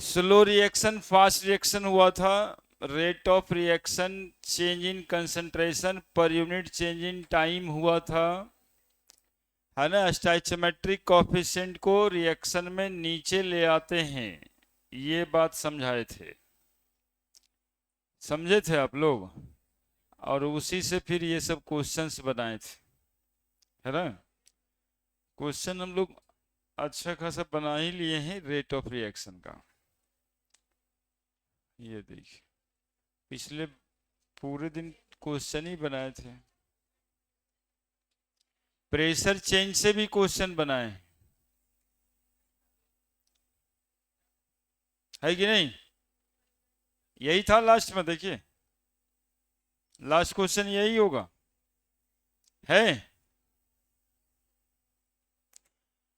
Slow reaction, fast reaction हुआ था, rate of reaction, change in concentration per unit change in time हुआ था, है ना। स्टोइचोमेट्रिक कोएफिशिएंट को रिएक्शन में नीचे ले आते हैं, ये बात समझाए थे, समझे थे आप लोग। और उसी से फिर ये सब क्वेश्चंस बनाए थे, है ना। क्वेश्चन हम लोग अच्छा खासा बना ही लिए हैं रेट ऑफ रिएक्शन का। ये देखिए, पिछले पूरे दिन क्वेश्चन ही बनाए थे। प्रेशर चेंज से भी क्वेश्चन बनाए, है कि नहीं। यही था लास्ट में, देखिए लास्ट क्वेश्चन यही होगा, है।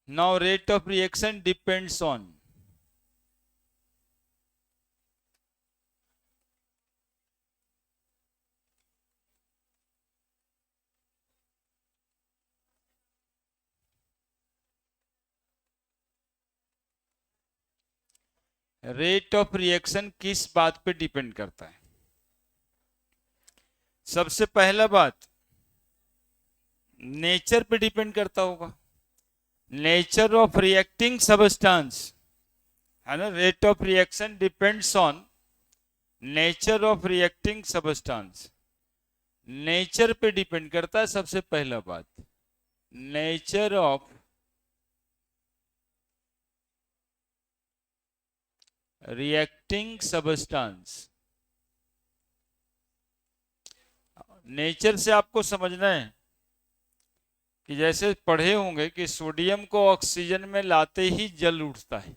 Now rate of reaction depends on, rate of reaction किस बात पे डिपेंड करता है। सबसे पहला बात, नेचर पे डिपेंड करता होगा, नेचर ऑफ रिएक्टिंग सबस्टेंस, है ना। Rate of reaction depends on nature of reacting substance, nature पे डिपेंड करता है सबसे पहला बात, nature of reacting substance. Nature से आपको समझना है कि जैसे पढ़े होंगे कि सोडियम को ऑक्सीजन में लाते ही जल उठता है,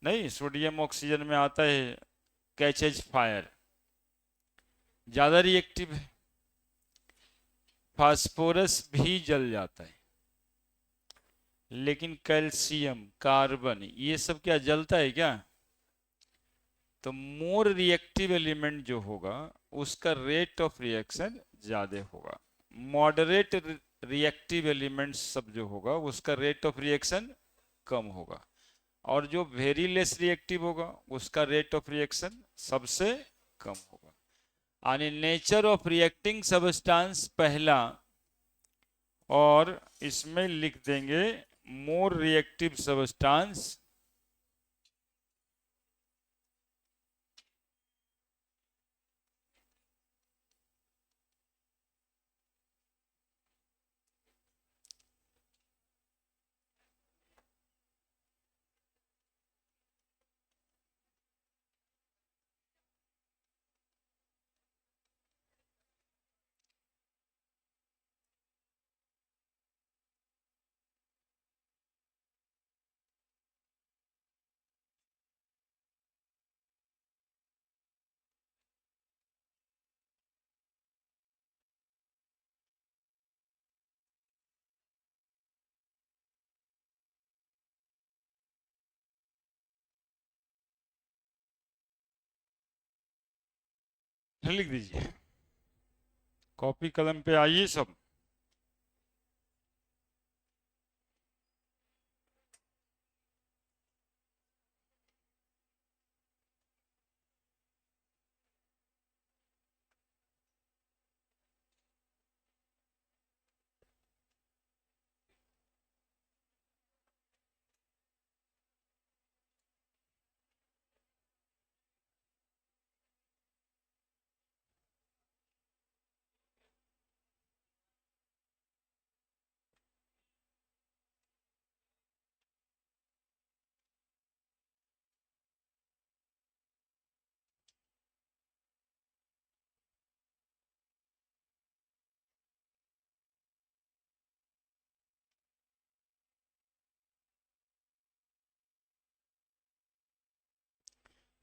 नहीं, सोडियम ऑक्सीजन में आता है, कैचेज फायर, ज्यादा रिएक्टिव है। फास्फोरस भी जल जाता है, लेकिन कैल्शियम, कार्बन, ये सब क्या जलता है क्या। तो मोर रिएक्टिव एलिमेंट जो होगा उसका रेट ऑफ रिएक्शन ज्यादा होगा, मॉडरेट रिएक्टिव एलिमेंट सब जो होगा उसका रेट ऑफ रिएक्शन कम होगा, और जो वेरी लेस रिएक्टिव होगा उसका रेट ऑफ रिएक्शन सबसे कम होगा। यानी नेचर ऑफ रिएक्टिंग सबस्टेंस पहला, और इसमें लिख देंगे मोर रिएक्टिव सबस्टेंस लिख दीजिए, कॉपी कलम पे आइए सब।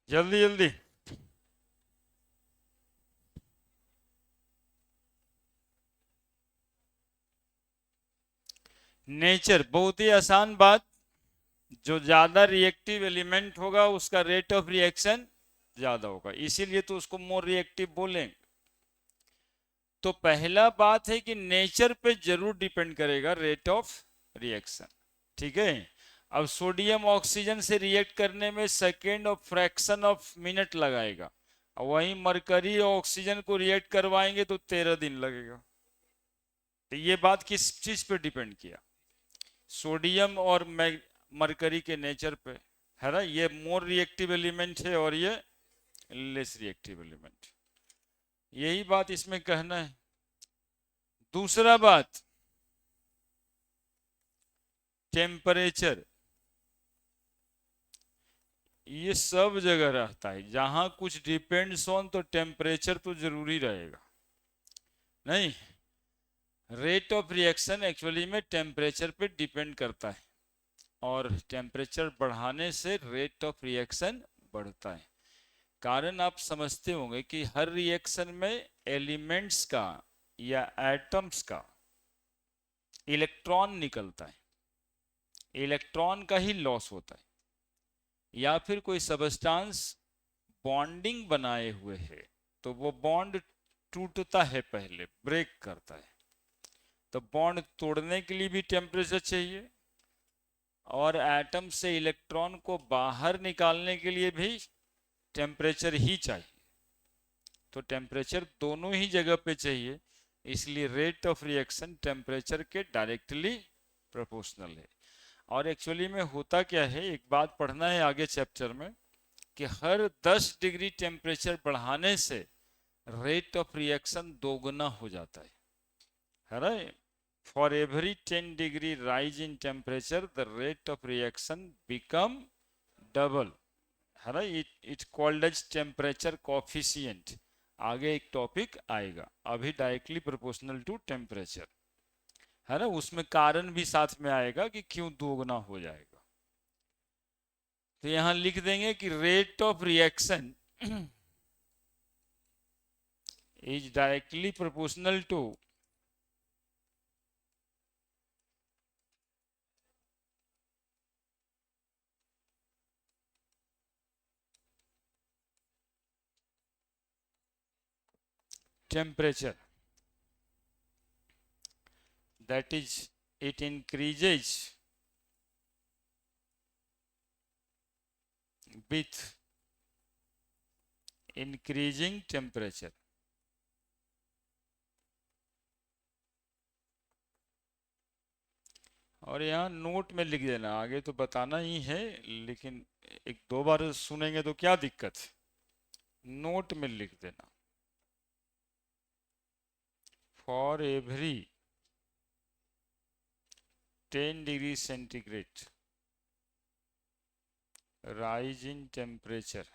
जल्दी जल्दी। नेचर, बहुत ही आसान बात, जो ज्यादा रिएक्टिव एलिमेंट होगा उसका रेट ऑफ रिएक्शन ज्यादा होगा, इसीलिए तो उसको मोर रिएक्टिव बोलेंगे। तो पहला बात है कि नेचर पे जरूर डिपेंड करेगा रेट ऑफ रिएक्शन, ठीक है। अब सोडियम ऑक्सीजन से रिएक्ट करने में सेकेंड और फ्रैक्शन ऑफ मिनट लगाएगा, और वहीं मरकरी और ऑक्सीजन को रिएक्ट करवाएंगे तो 13 दिन लगेगा। तो ये बात किस चीज पे डिपेंड किया? सोडियम और मरकरी के नेचर पे, है ना। ये मोर रिएक्टिव एलिमेंट है और ये लेस रिएक्टिव एलिमेंट, यही बात इसमें कहना है। दूसरा बात, टेम्परेचर, ये सब जगह रहता है। जहां कुछ डिपेंड्स ऑन तो टेम्परेचर तो जरूरी रहेगा, नहीं। रेट ऑफ रिएक्शन एक्चुअली में टेम्परेचर पे डिपेंड करता है, और टेम्परेचर बढ़ाने से रेट ऑफ रिएक्शन बढ़ता है। कारण आप समझते होंगे कि हर रिएक्शन में एलिमेंट्स का या एटम्स का इलेक्ट्रॉन निकलता है, इलेक्ट्रॉन का ही लॉस होता है, या फिर कोई सबस्टांस बॉन्डिंग बनाए हुए है तो वो बॉन्ड टूटता है, पहले ब्रेक करता है, तो बॉन्ड तोड़ने के लिए भी टेम्परेचर चाहिए, और एटम से इलेक्ट्रॉन को बाहर निकालने के लिए भी टेम्परेचर ही चाहिए। तो टेम्परेचर दोनों ही जगह पे चाहिए, इसलिए रेट ऑफ रिएक्शन टेम्परेचर के डायरेक्टली प्रोपोर्शनल है। और एक्चुअली में होता क्या है, एक बात पढ़ना है आगे चैप्टर में, कि हर 10 डिग्री टेम्परेचर बढ़ाने से रेट ऑफ रिएक्शन दोगुना हो जाता है ना। For every 10 degree rise in temperature the rate of reaction become double, है ना। It called as temperature coefficient. आगे एक टॉपिक आएगा, अभी डायरेक्टली प्रोपोर्शनल टू टेम्परेचर, है ना। उसमें कारण भी साथ में आएगा कि क्यों दोगुना हो जाएगा। तो यहां लिख देंगे कि rate of reaction is directly proportional to temperature, that is it increases with increasing temperature। और यहाँ नोट में लिख देना, आगे तो बताना ही है लेकिन एक दो बार सुनेंगे तो क्या दिक्कत है, नोट में लिख देना। For every 10 degree centigrade rise in temperature,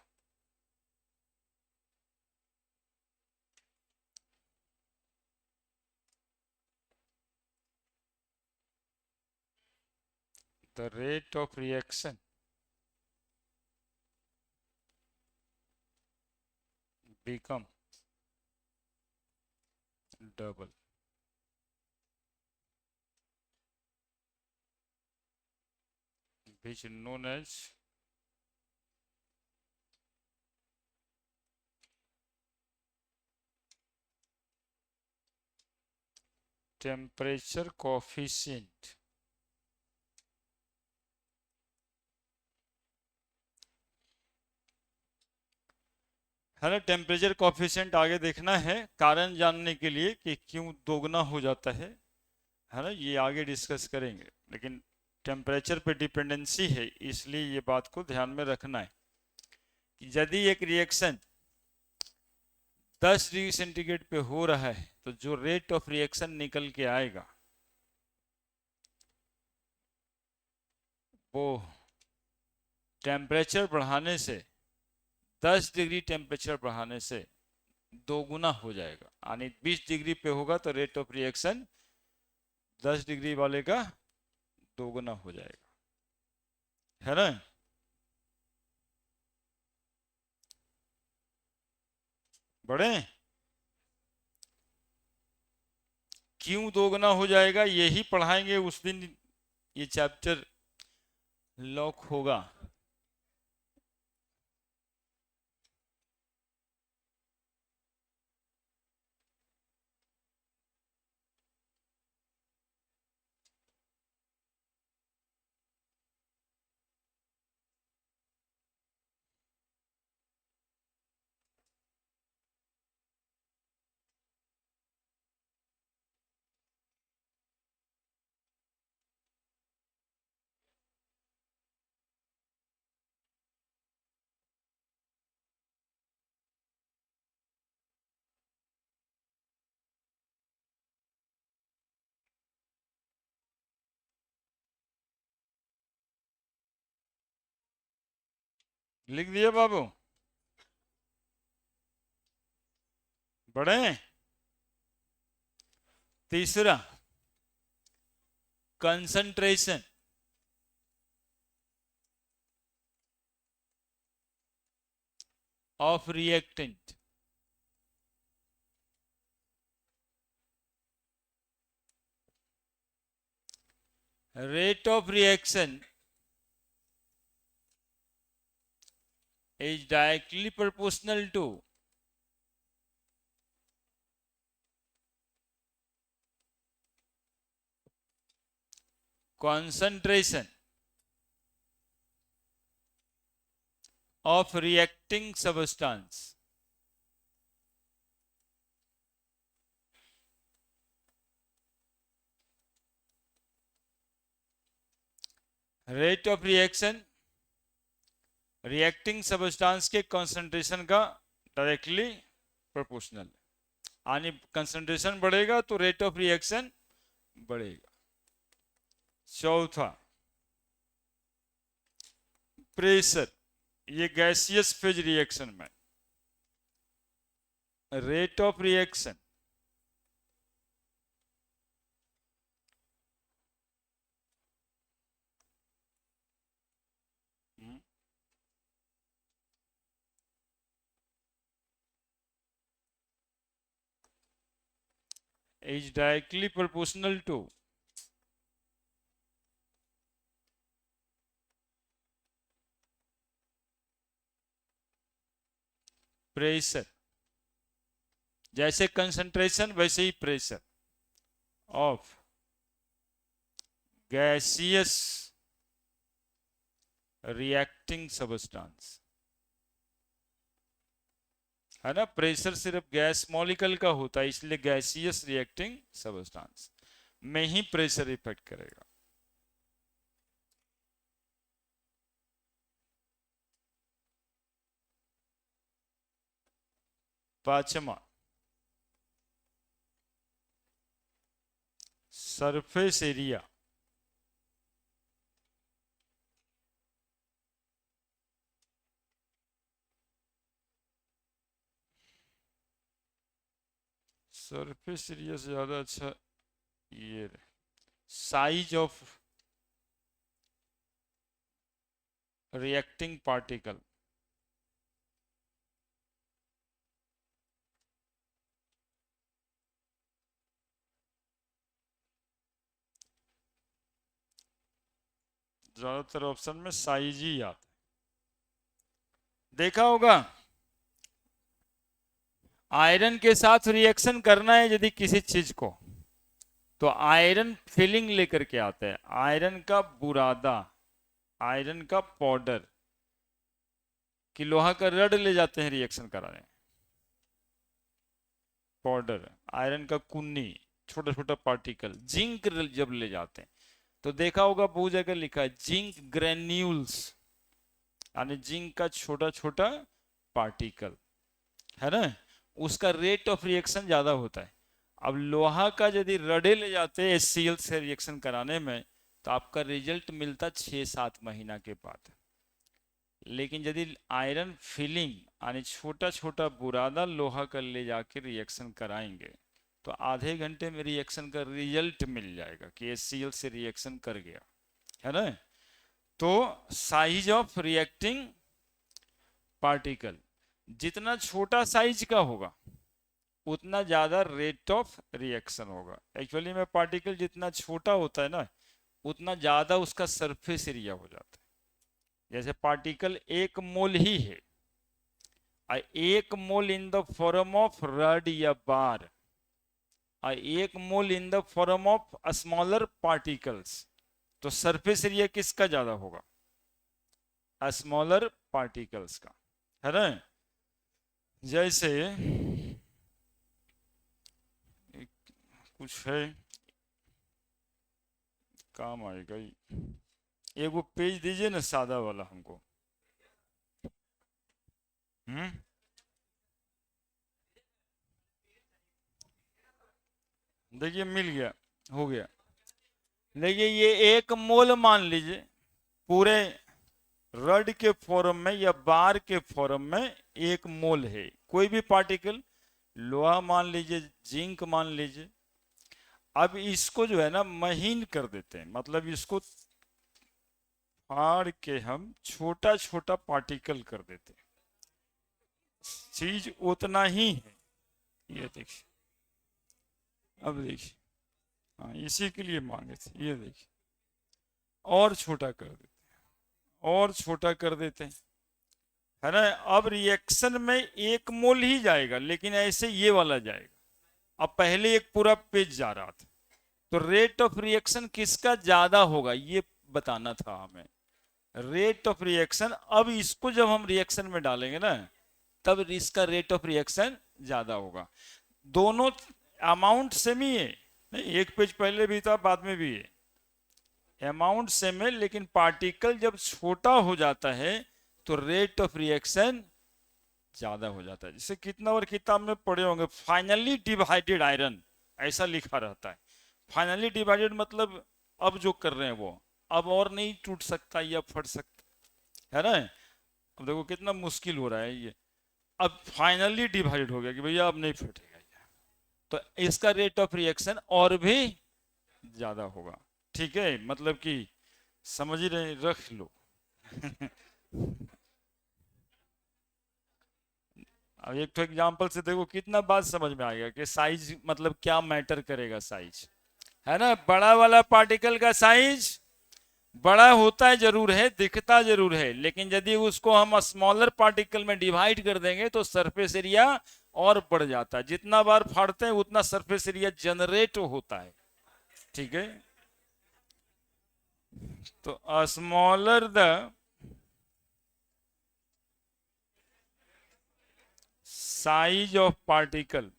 the rate of reaction become double, which is known as temperature coefficient। है ना। टेम्परेचर कोफिशिएंट आगे देखना है, कारण जानने के लिए कि क्यों दोगुना हो जाता है ना। ये आगे डिस्कस करेंगे, लेकिन टेम्परेचर पे डिपेंडेंसी है, इसलिए ये बात को ध्यान में रखना है कि यदि एक रिएक्शन 10 डिग्री सेंटीग्रेड पे हो रहा है तो जो रेट ऑफ रिएक्शन निकल के आएगा वो टेम्परेचर बढ़ाने से, 10 डिग्री टेम्परेचर बढ़ाने से दोगुना हो जाएगा। यानी 20 डिग्री पे होगा तो रेट ऑफ रिएक्शन 10 डिग्री वाले का दोगुना हो जाएगा, है ना। बड़े क्यों दोगुना हो जाएगा यही पढ़ाएंगे उस दिन, ये चैप्टर लॉक होगा। लिख दिया बाबू? बढ़े? तीसरा, concentration of reactant. rate of reaction is directly proportional to concentration of reacting substance. Rate of reaction reacting substance के कंसंट्रेशन का डायरेक्टली प्रोपोर्शनल, यानी कंसंट्रेशन बढ़ेगा तो रेट ऑफ रिएक्शन बढ़ेगा। चौथा, प्रेशर, ये गैसियस फेज रिएक्शन में rate of reaction is directly proportional to pressure. जैसे कंसंट्रेशन वैसे ही pressure of gaseous reacting substance, है ना। प्रेशर सिर्फ गैस मॉलिक्यूल का होता है, इसलिए गैसियस रिएक्टिंग सब्सटेंस में ही प्रेशर इफेक्ट करेगा। पांचवा, सरफेस एरिया सरफेस एरिया से ज्यादा अच्छा ये साइज ऑफ रिएक्टिंग पार्टिकल। ज्यादातर ऑप्शन में साइज ही आता है। देखा होगा आयरन के साथ रिएक्शन करना है यदि किसी चीज को, तो आयरन फिलिंग लेकर के आता है, आयरन का बुरादा, आयरन का पाउडर कि लोहा का रड ले जाते हैं रिएक्शन कराने, पाउडर, आयरन का कुन्नी, छोटा छोटा पार्टिकल, जिंक जब ले जाते हैं तो देखा होगा बहुत जगह लिखा है जिंक ग्रेन्यूल्स, यानी जिंक का छोटा छोटा पार्टिकल, है ना, उसका रेट ऑफ रिएक्शन ज्यादा होता है। अब लोहा का यदि रडे ले जाते हैं HCl से रिएक्शन कराने में तो आपका रिजल्ट मिलता 6-7 महीना के बाद। लेकिन यदि आयरन फिलिंग यानी छोटा छोटा बुरादा लोहा का ले जाके रिएक्शन कराएंगे तो आधे घंटे में रिएक्शन का रिजल्ट मिल जाएगा कि HCl से रिएक्शन कर गया, है ना। तो साइज ऑफ रिएक्टिंग पार्टिकल, जितना छोटा साइज का होगा उतना ज्यादा रेट ऑफ रिएक्शन होगा। एक्चुअली में पार्टिकल जितना छोटा होता है ना उतना ज्यादा उसका सरफेस एरिया हो जाता है। जैसे पार्टिकल 1 मोल ही है, 1 mole in the form of rod या bar, 1 mole in the form of smaller particles, तो सरफेस एरिया किसका ज्यादा होगा? स्मॉलर पार्टिकल्स का, है ना। जैसे कुछ है काम आएगा, एक वो पेज दीजिए ना सादा वाला हमको। देखिए मिल गया, हो गया। देखिए ये 1 मोल मान लीजिए पूरे रड के फॉर्म में या बार के फॉर्म में 1 मोल है। कोई भी पार्टिकल, लोहा मान लीजिए, जिंक मान लीजिए। अब इसको जो है ना महीन कर देते हैं, मतलब इसको फाड़ के हम छोटा छोटा पार्टिकल कर देते हैं। चीज उतना ही है। ये देखिए, अब देखिए, हाँ इसी के लिए मांगे थे। ये देखिए, और छोटा कर देते हैं, और छोटा कर देते हैं, है ना। अब रिएक्शन में 1 मोल ही जाएगा, लेकिन ऐसे ये वाला जाएगा। अब पहले एक पूरा पेज जा रहा था, तो रेट ऑफ रिएक्शन किसका ज्यादा होगा ये बताना था हमें। रेट ऑफ रिएक्शन, अब इसको जब हम रिएक्शन में डालेंगे ना, तब इसका रेट ऑफ रिएक्शन ज्यादा होगा। दोनों अमाउंट सेम ही है, नहीं एक पेज पहले भी था, बाद में भी है। अमाउंट सेम है, लेकिन पार्टिकल जब छोटा हो जाता है तो रेट ऑफ रिएक्शन ज्यादा हो जाता है। जैसे कितना और किताब में पढ़े होंगे, फाइनली डिवाइडेड आयरन, ऐसा लिखा रहता है। फाइनली डिवाइडेड मतलब अब जो कर रहे हैं वो अब और नहीं टूट सकता या फट सकता, है ना। अब देखो कितना मुश्किल हो रहा है ये, अब फाइनली डिवाइडेड हो गया कि भैया अब नहीं फटेगा ये, तो इसका रेट ऑफ रिएक्शन और भी ज्यादा होगा। ठीक है, मतलब कि समझ ही रहे, रख लो। अब एक तो एग्जाम्पल से देखो कितना बात समझ में आ गया कि साइज मतलब क्या मैटर करेगा। साइज, है ना, बड़ा वाला पार्टिकल का साइज बड़ा होता है जरूर है, दिखता जरूर है, लेकिन यदि उसको हम स्मॉलर पार्टिकल में डिवाइड कर देंगे तो सरफेस एरिया और बढ़ जाता है। जितना बार फाड़ते हैं उतना सरफेस एरिया जनरेट होता है। ठीक है, तो smaller the size of particle,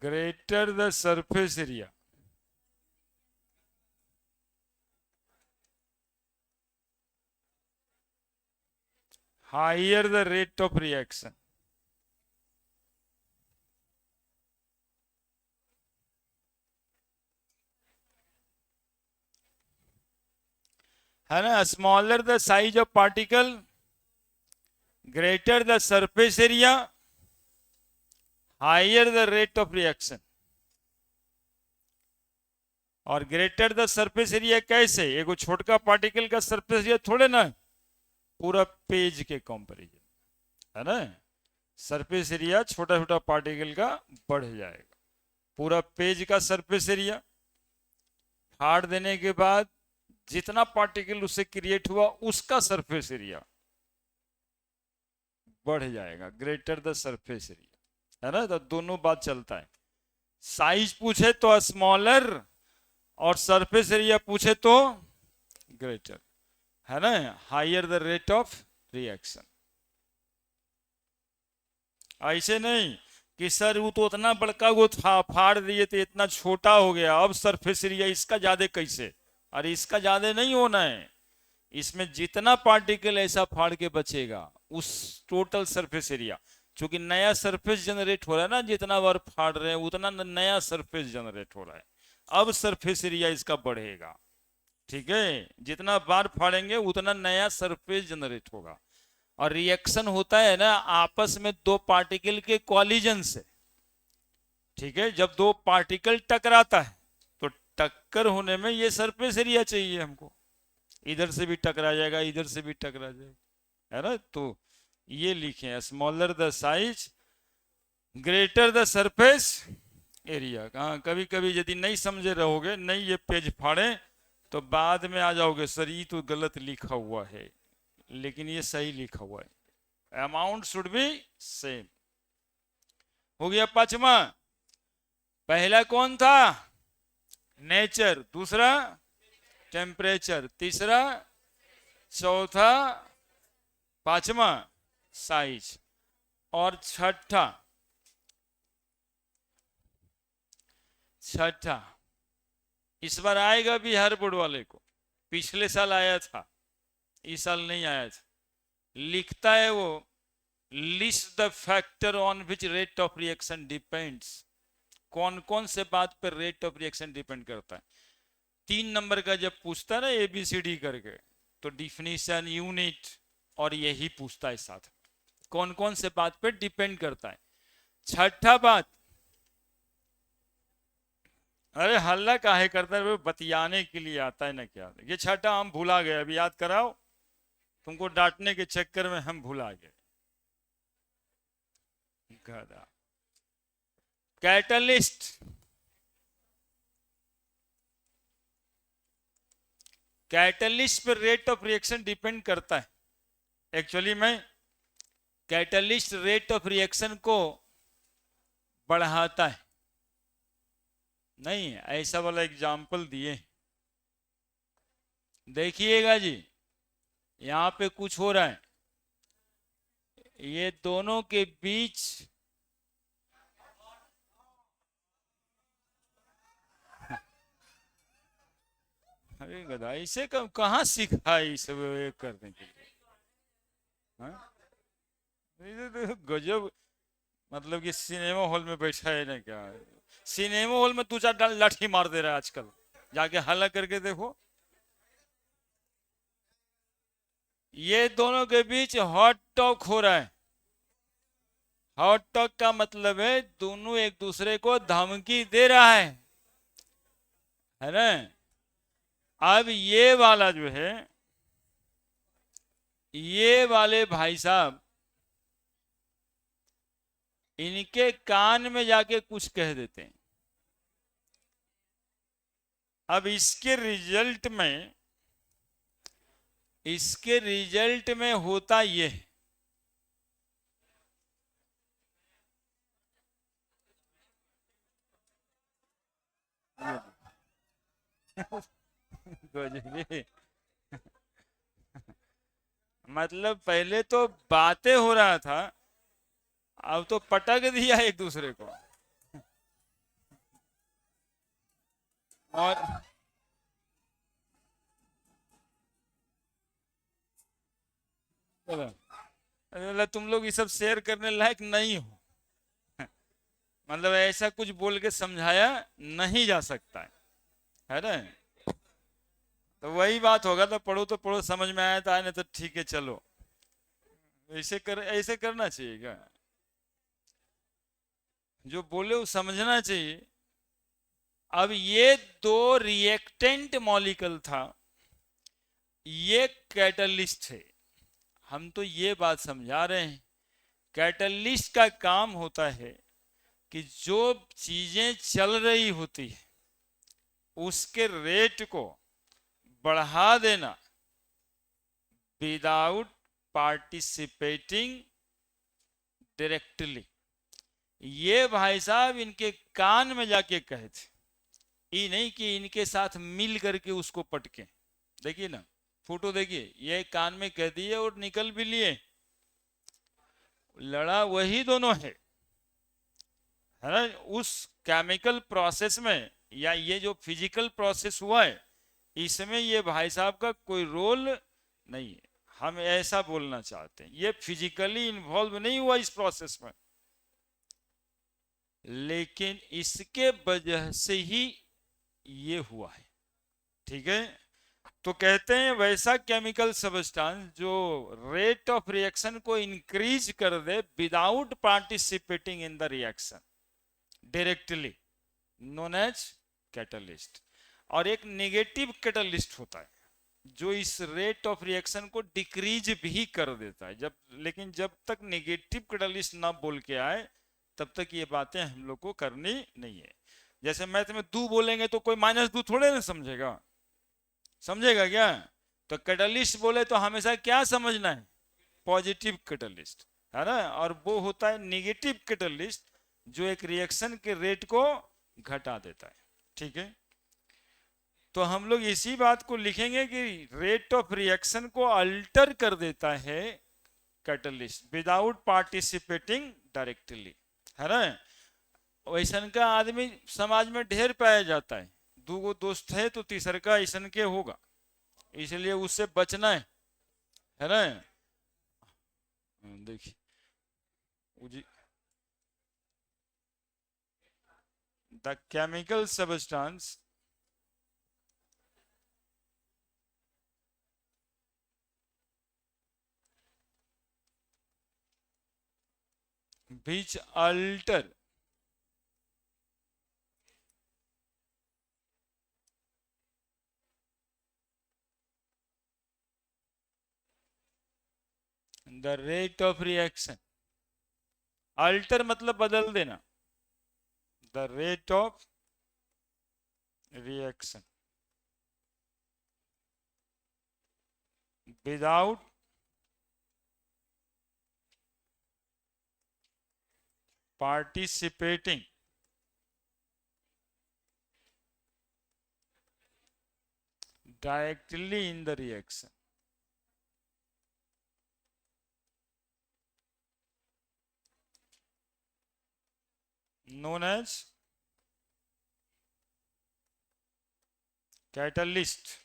greater the surface area, higher the rate of reaction। है ना, smaller the size of particle, greater the surface area, higher the rate of reaction. और greater the surface area कैसे, एगो छोटका particle का surface area थोड़े ना, पूरा पेज के कंपैरिजन, है ना। सरफेस एरिया छोटा छोटा पार्टिकल का बढ़ जाएगा, पूरा पेज का सरफेस एरिया फाड़ देने के बाद जितना पार्टिकल उससे क्रिएट हुआ उसका सरफेस एरिया बढ़ जाएगा, ग्रेटर द सरफेस एरिया, है ना। तो दोनों बात चलता है। साइज पूछे तो स्मॉलर, और सरफेस एरिया पूछे तो ग्रेटर, है ना। Higher the rate of reaction. ऐसे नहीं कि सर वो तो उतना बड़का वो फाड़ दिए तो इतना छोटा हो गया, अब सरफेस एरिया इसका ज्यादा कैसे। अरे इसका ज्यादा नहीं होना है, इसमें जितना पार्टिकल ऐसा फाड़ के बचेगा उस टोटल सरफेस एरिया, क्योंकि नया सरफेस जनरेट हो रहा है ना, जितना बार फाड़ रहे हैं उतना नया सरफेस जनरेट हो रहा है, अब सरफेस एरिया इसका बढ़ेगा। ठीक है, जितना बार फाड़ेंगे उतना नया सरफेस जनरेट होगा। और रिएक्शन होता है ना आपस में दो पार्टिकल के कॉलिजन से। ठीक है, जब दो पार्टिकल टकराता है तो टक्कर होने में ये सरफेस एरिया चाहिए हमको, इधर से भी टकरा जाएगा, इधर से भी टकरा जाएगा, है ना। तो ये लिखे, smaller the size, greater the surface area. हाँ, कभी कभी यदि नहीं समझे रहोगे, नहीं ये पेज फाड़े तो बाद में आ जाओगे सर ये तो गलत लिखा हुआ है, लेकिन ये सही लिखा हुआ है। Amount should be same. हो गया पांचवा। पहला कौन था, नेचर, दूसरा टेम्परेचर, तीसरा, चौथा, पांचवा साइज, और छठा इस बार आएगा बिहार बोर्ड वाले को, पिछले साल आया था, इस साल नहीं आया था। लिखता है वो, list the factor on which rate of reaction depends. कौन कौन से बात पर रेट ऑफ रिएक्शन डिपेंड करता है। 3 नंबर का जब पूछता है ना ABCD करके, तो डिफिनीशन, यूनिट और यही पूछता है साथ में, कौन कौन से बात पे डिपेंड करता है। छठा बात, अरे हल्ला काहे करता है, वो बतियाने के लिए आता है ना क्या। ये छठा हम भुला गए, अभी याद कराओ, तुमको डांटने के चक्कर में हम भुला गए। गधा। कैटलिस्ट, कैटलिस्ट पर रेट ऑफ रिएक्शन डिपेंड करता है। एक्चुअली में कैटलिस्ट रेट ऑफ रिएक्शन को बढ़ाता है। नहीं, ऐसा वाला एग्जाम्पल दिए, देखिएगा जी, यहां पे कुछ हो रहा है, ये दोनों के बीच अरे गधा, इसे कहाँ सीखा है इसे करने के लिए। हाँ? ये तो गजब, मतलब कि सिनेमा हॉल में बैठा है ना क्या। सिनेमा हॉल में 2-4 लाठी मार दे रहा है आजकल, जाके हल्ला करके देखो। ये दोनों के बीच हॉट टॉक हो रहा है। हॉट टॉक का मतलब है दोनों एक दूसरे को धमकी दे रहा है ना। अब ये वाला जो है, ये वाले भाई साहब, इनके कान में जाके कुछ कह देते हैं। अब इसके रिजल्ट में होता ये है, मतलब पहले तो बातें हो रहा था, अब तो पटक दिया एक दूसरे को। और मतलब तुम लोग ये सब शेयर करने लायक नहीं हो। मतलब ऐसा कुछ बोल के समझाया नहीं जा सकता है ना। तो वही बात होगा, तो पढ़ो समझ में आया तो आया, नहीं तो ठीक है चलो। ऐसे करना चाहिए क्या, जो बोले वो समझना चाहिए। अब ये दो रिएक्टेंट मॉलिक्यूल था, ये कैटलिस्ट है। हम तो ये बात समझा रहे हैं, कैटलिस्ट का काम होता है कि जो चीजें चल रही होती है उसके रेट को बढ़ा देना विदाउट पार्टिसिपेटिंग डायरेक्टली। ये भाई साहब इनके कान में जाके कहे थे, ये नहीं कि इनके साथ मिल करके उसको पटके। देखिए ना, फोटो देखिए, ये कान में कह दिए और निकल भी लिए। लड़ा वही दोनों है ना। उस केमिकल प्रोसेस में या ये जो फिजिकल प्रोसेस हुआ है, इसमें ये भाई साहब का कोई रोल नहीं है। हम ऐसा बोलना चाहते हैं, ये फिजिकली इन्वॉल्व नहीं हुआ इस प्रोसेस में, लेकिन इसके वजह से ही ये हुआ है। ठीक है, तो कहते हैं वैसा केमिकल सब्सटेंस जो रेट ऑफ रिएक्शन को इंक्रीज कर दे without participating in the reaction directly, known as catalyst. और एक नेगेटिव कैटलिस्ट होता है जो इस रेट ऑफ रिएक्शन को डिक्रीज भी कर देता है। लेकिन जब तक नेगेटिव कैटलिस्ट ना बोल के आए तब तक ये बातें हम लोग को करनी नहीं है। जैसे मैथ में दू बोलेंगे तो कोई -2 थोड़े ना समझेगा, समझेगा क्या। तो कैटलिस्ट बोले तो हमेशा क्या समझना है, पॉजिटिव कैटलिस्ट, है ना। और वो होता है निगेटिव कैटलिस्ट जो एक रिएक्शन के रेट को घटा देता है। ठीक है, तो हम लोग इसी बात को लिखेंगे कि रेट ऑफ रिएक्शन को अल्टर कर देता है कैटलिस्ट विदाउट पार्टिसिपेटिंग डायरेक्टली, है ना। वैसन का आदमी समाज में ढेर पाया जाता है, 2 दोस्त है तो तीसर का ऐसन के होगा, इसलिए उससे बचना है ना। देखिए the chemical substance which alter the rate of reaction. alter मतलब बदल देना. the rate of reaction without participating directly in the reaction. Known as catalyst.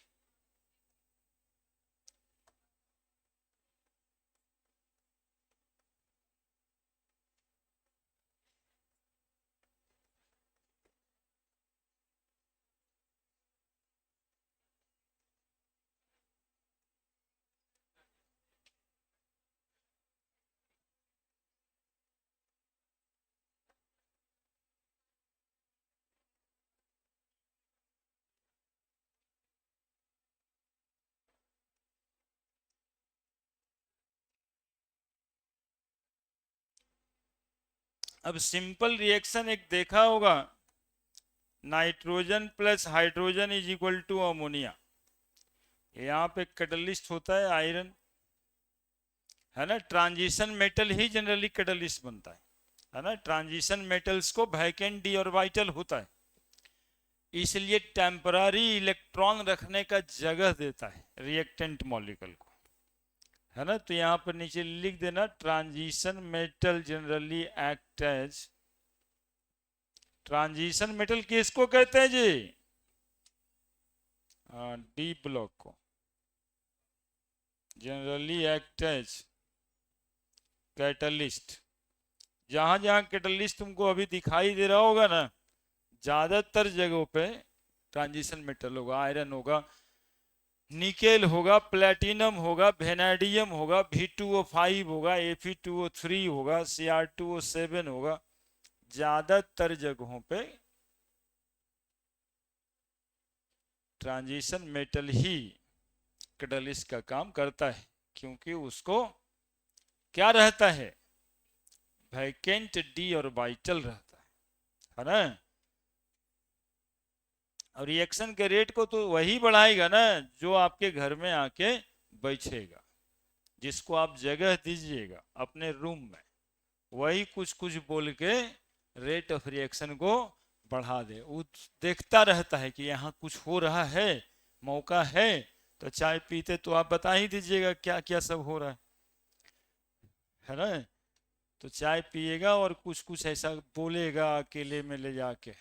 अब सिंपल रिएक्शन एक देखा होगा, nitrogen plus hydrogen is equal to ammonia. यहाँ पे catalyst होता है आयरन, है ना. ट्रांजिशन मेटल ही जनरली कैटलिस्ट बनता है ना. ट्रांजिशन मेटल्स को वैकेंट डी ऑर्बिटल होता है, इसलिए टेम्पररी इलेक्ट्रॉन रखने का जगह देता है रिएक्टेंट मॉलिक्यूल को, है ना. तो यहाँ पर नीचे लिख देना, transition metal generally act as, transition metal किसको कहते हैं जी? डी ब्लॉक को जनरली एक्ट एज कैटलिस्ट. जहां जहां कैटलिस्ट तुमको अभी दिखाई दे रहा होगा ना, ज्यादातर जगहों पे ट्रांजिशन मेटल होगा. आयरन होगा, निकेल होगा, प्लेटिनम होगा, वेनेडियम होगा, V2O5 होगा, Fe2O3 होगा, Cr2O7 होगा. ज्यादातर जगहों पे ट्रांजिशन मेटल ही कैटलिस्ट का काम करता है, क्योंकि उसको क्या रहता है? वैकेंट डी ऑर्बिटल रहता है ना. और रिएक्शन के रेट को तो वही बढ़ाएगा ना जो आपके घर में आके बैठेगा, जिसको आप जगह दीजिएगा अपने रूम में, वही कुछ कुछ बोल के रेट ऑफ रिएक्शन को बढ़ा दे. वो देखता रहता है कि यहाँ कुछ हो रहा है, मौका है, तो चाय पीते तो आप बता ही दीजिएगा क्या क्या सब हो रहा है ना. तो चाय पिएगा और कुछ कुछ ऐसा बोलेगा अकेले में ले जाके.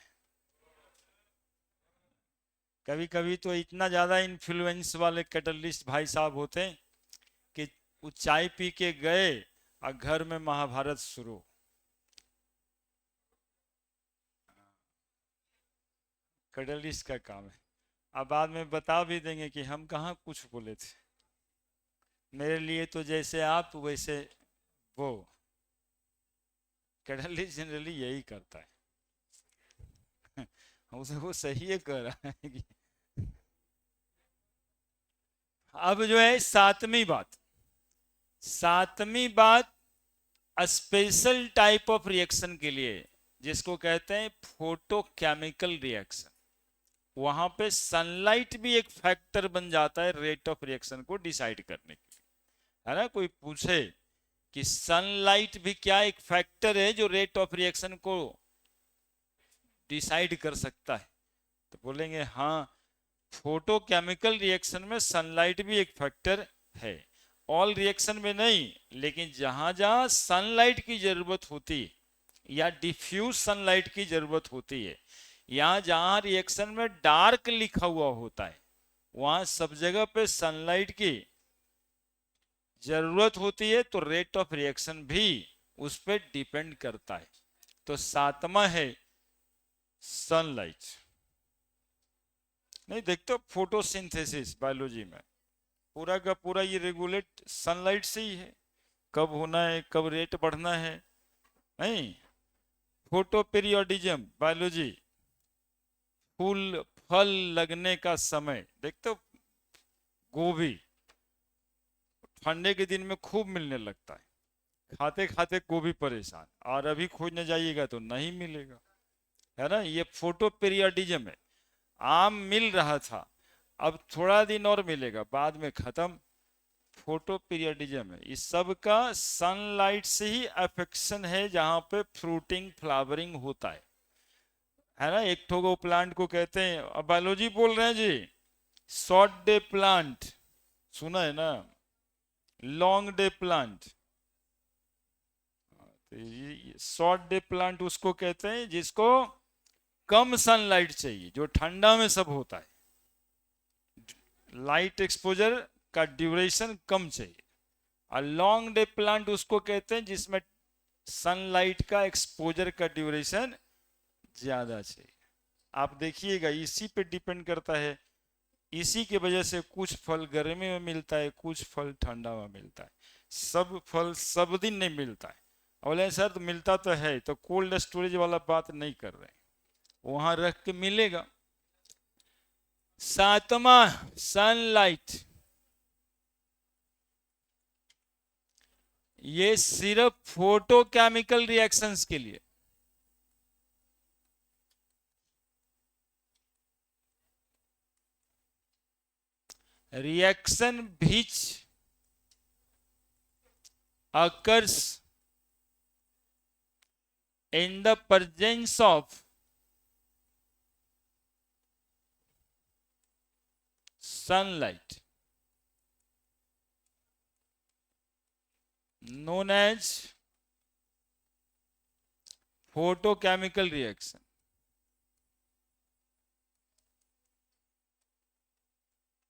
कभी कभी तो इतना ज्यादा इन्फ्लुएंस वाले कैटलिस्ट भाई साहब होते हैं कि वो चाय पी के गए और घर में महाभारत शुरू. कैटलिस्ट का काम है. अब बाद में बता भी देंगे कि हम कहाँ कुछ बोले थे. मेरे लिए तो जैसे आप वैसे वो. कैटलिस्ट जनरली यही करता है. उसे वो सही है कह रहा है कि अब जो है सातवीं बात स्पेशल टाइप ऑफ रिएक्शन के लिए, जिसको कहते हैं फोटोकेमिकल रिएक्शन. वहां पे सनलाइट भी एक फैक्टर बन जाता है रेट ऑफ रिएक्शन को डिसाइड करने के लिए, है ना. कोई पूछे कि सनलाइट भी क्या एक फैक्टर है जो रेट ऑफ रिएक्शन को डिसाइड कर सकता है, तो बोलेंगे हाँ, फोटोकेमिकल रिएक्शन में सनलाइट भी एक फैक्टर है. ऑल रिएक्शन में नहीं, लेकिन जहां जहां सनलाइट की जरूरत होती है या डिफ्यूज सनलाइट की जरूरत होती है, यहां जहां रिएक्शन में डार्क लिखा हुआ होता है, वहां सब जगह पे सनलाइट की जरूरत होती है, तो रेट ऑफ रिएक्शन भी उस पर डिपेंड करता है. तो सातवां है सनलाइट. नहीं देखते हो फोटोसिंथेसिस बायोलॉजी में पूरा का पूरा ये रेगुलेट सनलाइट से ही है, कब होना है, कब रेट बढ़ना है, नहीं, फोटो पीरियोडिज्म बायोलॉजी, फूल फल लगने का समय देखते हो। गोभी ठंडे के दिन में खूब मिलने लगता है, खाते खाते गोभी परेशान, और अभी खोजने जाइएगा तो नहीं मिलेगा, है ना। ये फोटो पीरियोडिज्म है। आम मिल रहा था, अब थोड़ा दिन और मिलेगा, बाद में खत्म। फोटो पीरियडिज्म है। इस सब का सनलाइट से ही अफेक्शन है, जहां पे फ्रूटिंग फ्लावरिंग होता है ना। एक ठो को प्लांट को कहते हैं, अब बायोलॉजी बोल रहे हैं जी, शॉर्ट डे प्लांट, सुना है ना, लॉन्ग डे प्लांट। तो शॉर्ट डे प्लांट उसको कहते हैं जिसको कम सनलाइट चाहिए, जो ठंडा में सब होता है, लाइट एक्सपोजर का ड्यूरेशन कम चाहिए। और लॉन्ग डे प्लांट उसको कहते हैं जिसमें सनलाइट का एक्सपोजर का ड्यूरेशन ज्यादा चाहिए। आप देखिएगा इसी पे डिपेंड करता है। इसी की वजह से कुछ फल गर्मी में मिलता है, कुछ फल ठंडा में मिलता है। सब फल सब दिन नहीं मिलता है। बोले सर तो मिलता तो है, तो कोल्ड स्टोरेज वाला बात नहीं कर रहे हैं, वहां रख के मिलेगा। सातवां, सनलाइट। ये सिर्फ फोटोकेमिकल रिएक्शंस के लिए। Reaction which occurs in the presence of sunlight known as photochemical reaction।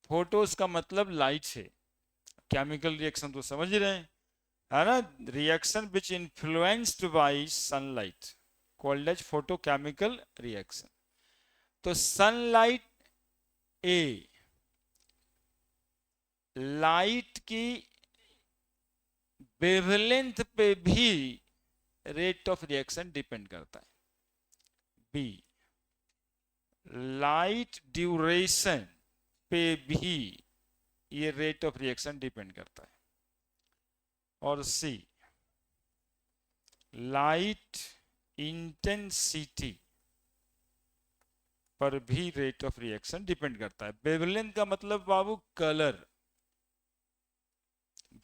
Photos का मतलब लाइट है, केमिकल रिएक्शन तो समझ ही रहे हैं, है ना। Reaction which influenced by sunlight called as photochemical reaction. तो सनलाइट ए लाइट की वेवलेंथ पे भी रेट ऑफ रिएक्शन डिपेंड करता है। बी लाइट ड्यूरेशन पे भी ये रेट ऑफ रिएक्शन डिपेंड करता है। और सी लाइट इंटेंसिटी पर भी रेट ऑफ रिएक्शन डिपेंड करता है। वेवलेंथ का मतलब बाबू कलर,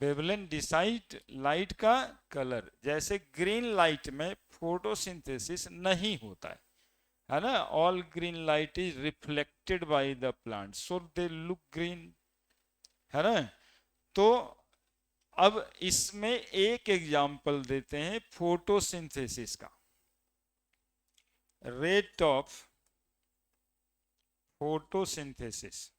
वेवलेंथ डिसाइड लाइट का कलर। जैसे ग्रीन लाइट में फोटोसिंथेसिस नहीं होता है ना। All green light is reflected by the plant so they look green, है ना। तो अब इसमें एक एग्जांपल देते हैं फोटोसिंथेसिस का। रेट ऑफ फोटोसिंथेसिस,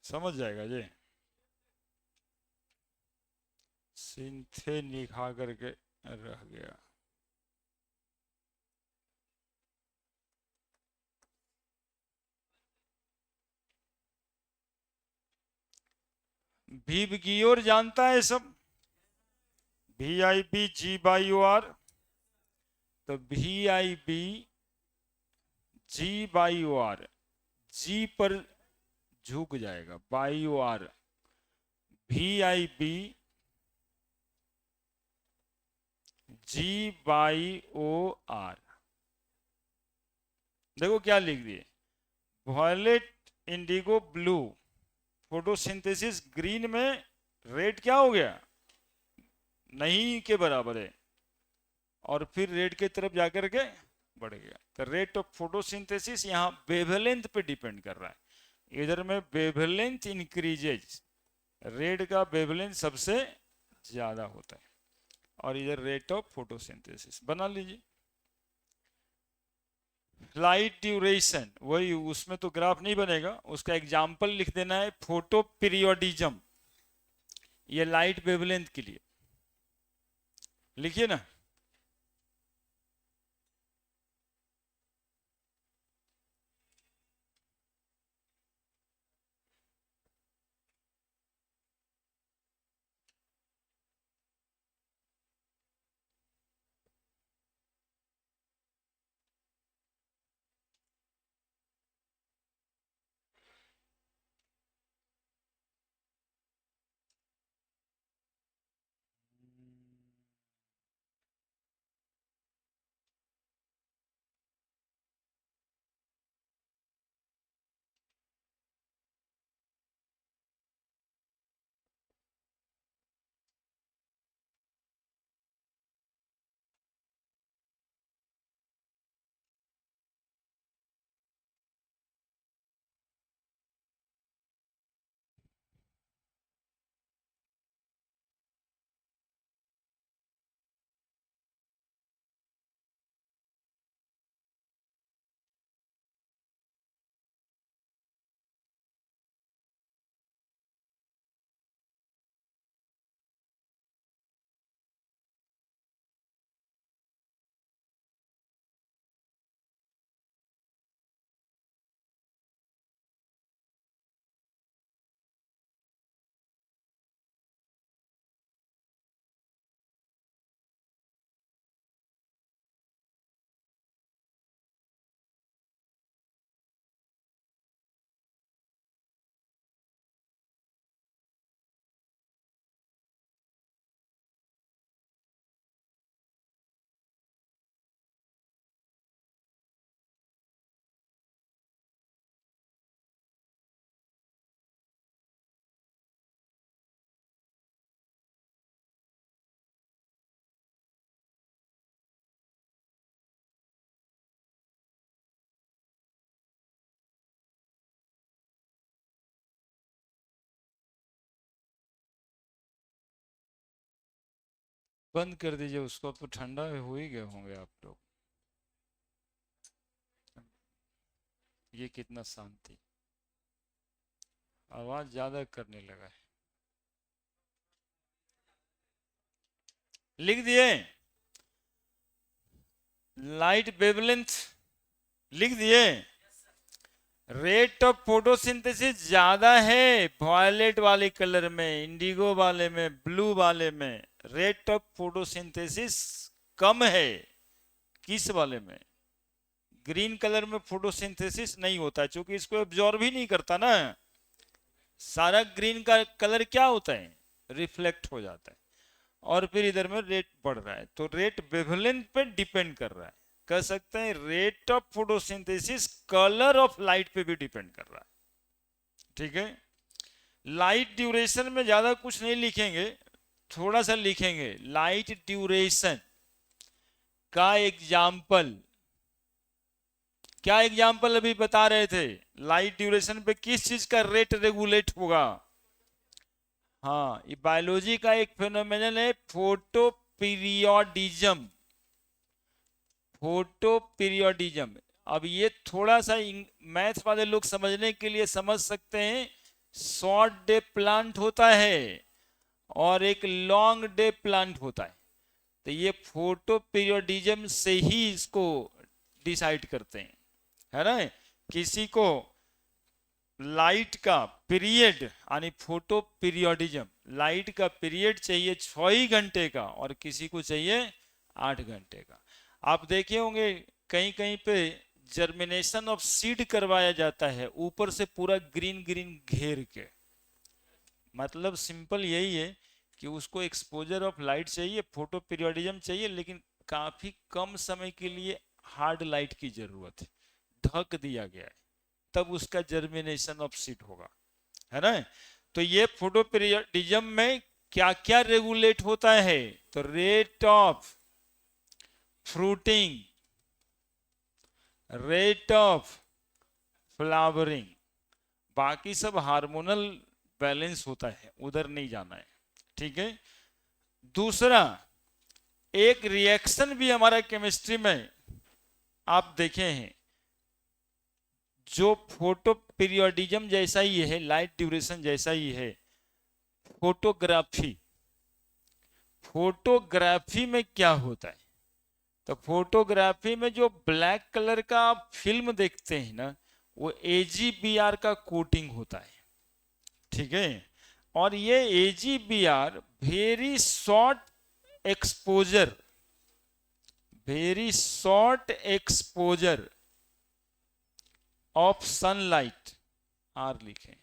समझ जाएगा जी। सिंथे निखा करके रह गया। वीबगियोर जानता है सब, VIP G/R। तो VIP G/R, जी पर झुक जाएगा, बाई VIP G/OR। देखो क्या लिख दिए, violet indigo blue, photosynthesis green में रेड क्या हो गया, नहीं के बराबर है, और फिर रेड की तरफ जाकर के बढ़ गया। तो रेट ऑफ फोटोसिंथेसिस यहाँ वेवलेंथ पे डिपेंड कर रहा है। इधर में वेवलेंथ इंक्रीजेज, रेड का वेवलेंथ सबसे ज्यादा होता है, और इधर रेट ऑफ फोटोसिंथेसिस बना लीजिए। लाइट ड्यूरेशन, वही उसमें तो ग्राफ नहीं बनेगा, उसका एग्जाम्पल लिख देना है फोटो पीरियोडिज्म, ये लाइट वेवलेंथ के लिए लिखिए ना। बंद कर दीजिए उसको, तो ठंडा हो ही गए होंगे आप लोग। ये कितना शांति, आवाज ज्यादा करने लगा है। लिख दिए लाइट वेवलेंथ, लिख दिए। रेट ऑफ फोटोसिंथेसिस ज्यादा है वायलेट वाले कलर में, इंडिगो वाले में, ब्लू वाले में। रेट ऑफ फोटोसिंथेसिस कम है किस वाले में? ग्रीन कलर में फोटोसिंथेसिस नहीं होता है, क्योंकि इसको एब्जॉर्ब ही नहीं करता ना। सारा ग्रीन का कलर क्या होता है, रिफ्लेक्ट हो जाता है, और फिर इधर में रेट बढ़ रहा है। तो रेट वेवलेंथ पे डिपेंड कर रहा है। कह सकते हैं rate of photosynthesis colour of light पे भी डिपेंड कर रहा है। ठीक है, लाइट ड्यूरेशन में ज्यादा कुछ नहीं लिखेंगे, थोड़ा सा लिखेंगे। लाइट ड्यूरेशन का एग्जाम्पल, क्या एग्जाम्पल अभी बता रहे थे? लाइट ड्यूरेशन पे किस चीज का रेट रेगुलेट होगा? हाँ, ये बायोलॉजी का एक फिनोमेनन है, फोटो पीरियोडिज्म। फोटो पीरियोडिज्म, अब ये थोड़ा सा मैथ वाले लोग समझने के लिए समझ सकते हैं। शॉर्ट डे प्लांट होता है और एक लॉन्ग डे प्लांट होता है, तो ये फोटो पीरियोडिज्म से ही इसको डिसाइड करते हैं, है ना। किसी को लाइट का पीरियड यानी फोटो पीरियोडिज्म, लाइट का पीरियड चाहिए 6 ही घंटे का और किसी को चाहिए 8 घंटे का। आप देखे होंगे कहीं कहीं पे जर्मिनेशन ऑफ सीड करवाया जाता है, ऊपर से पूरा ग्रीन ग्रीन घेर के। मतलब सिंपल यही है कि उसको एक्सपोजर ऑफ लाइट चाहिए, फोटो पीरियोडिज्म चाहिए, लेकिन काफी कम समय के लिए हार्ड लाइट की जरूरत है, ढक दिया गया है, तब उसका जर्मिनेशन ऑफ सीड होगा, है ना। तो ये फोटो पीरियोडिज्म में क्या क्या रेगुलेट होता है? तो rate of fruiting, rate of flowering, बाकी सब हार्मोनल बैलेंस होता है, उधर नहीं जाना है। ठीक है, दूसरा एक रिएक्शन भी हमारा केमिस्ट्री में आप देखे हैं, जो फोटो पीरियोडिज्म जैसा ही है, लाइट ड्यूरेशन जैसा ही है, फोटोग्राफी। फोटोग्राफी में क्या होता है? तो फोटोग्राफी में जो ब्लैक कलर का आप फिल्म देखते हैं ना, वो AGBR का कोटिंग होता है। ठीक है, और ये AGBR very short exposure, very short exposure of sunlight, or लिखें,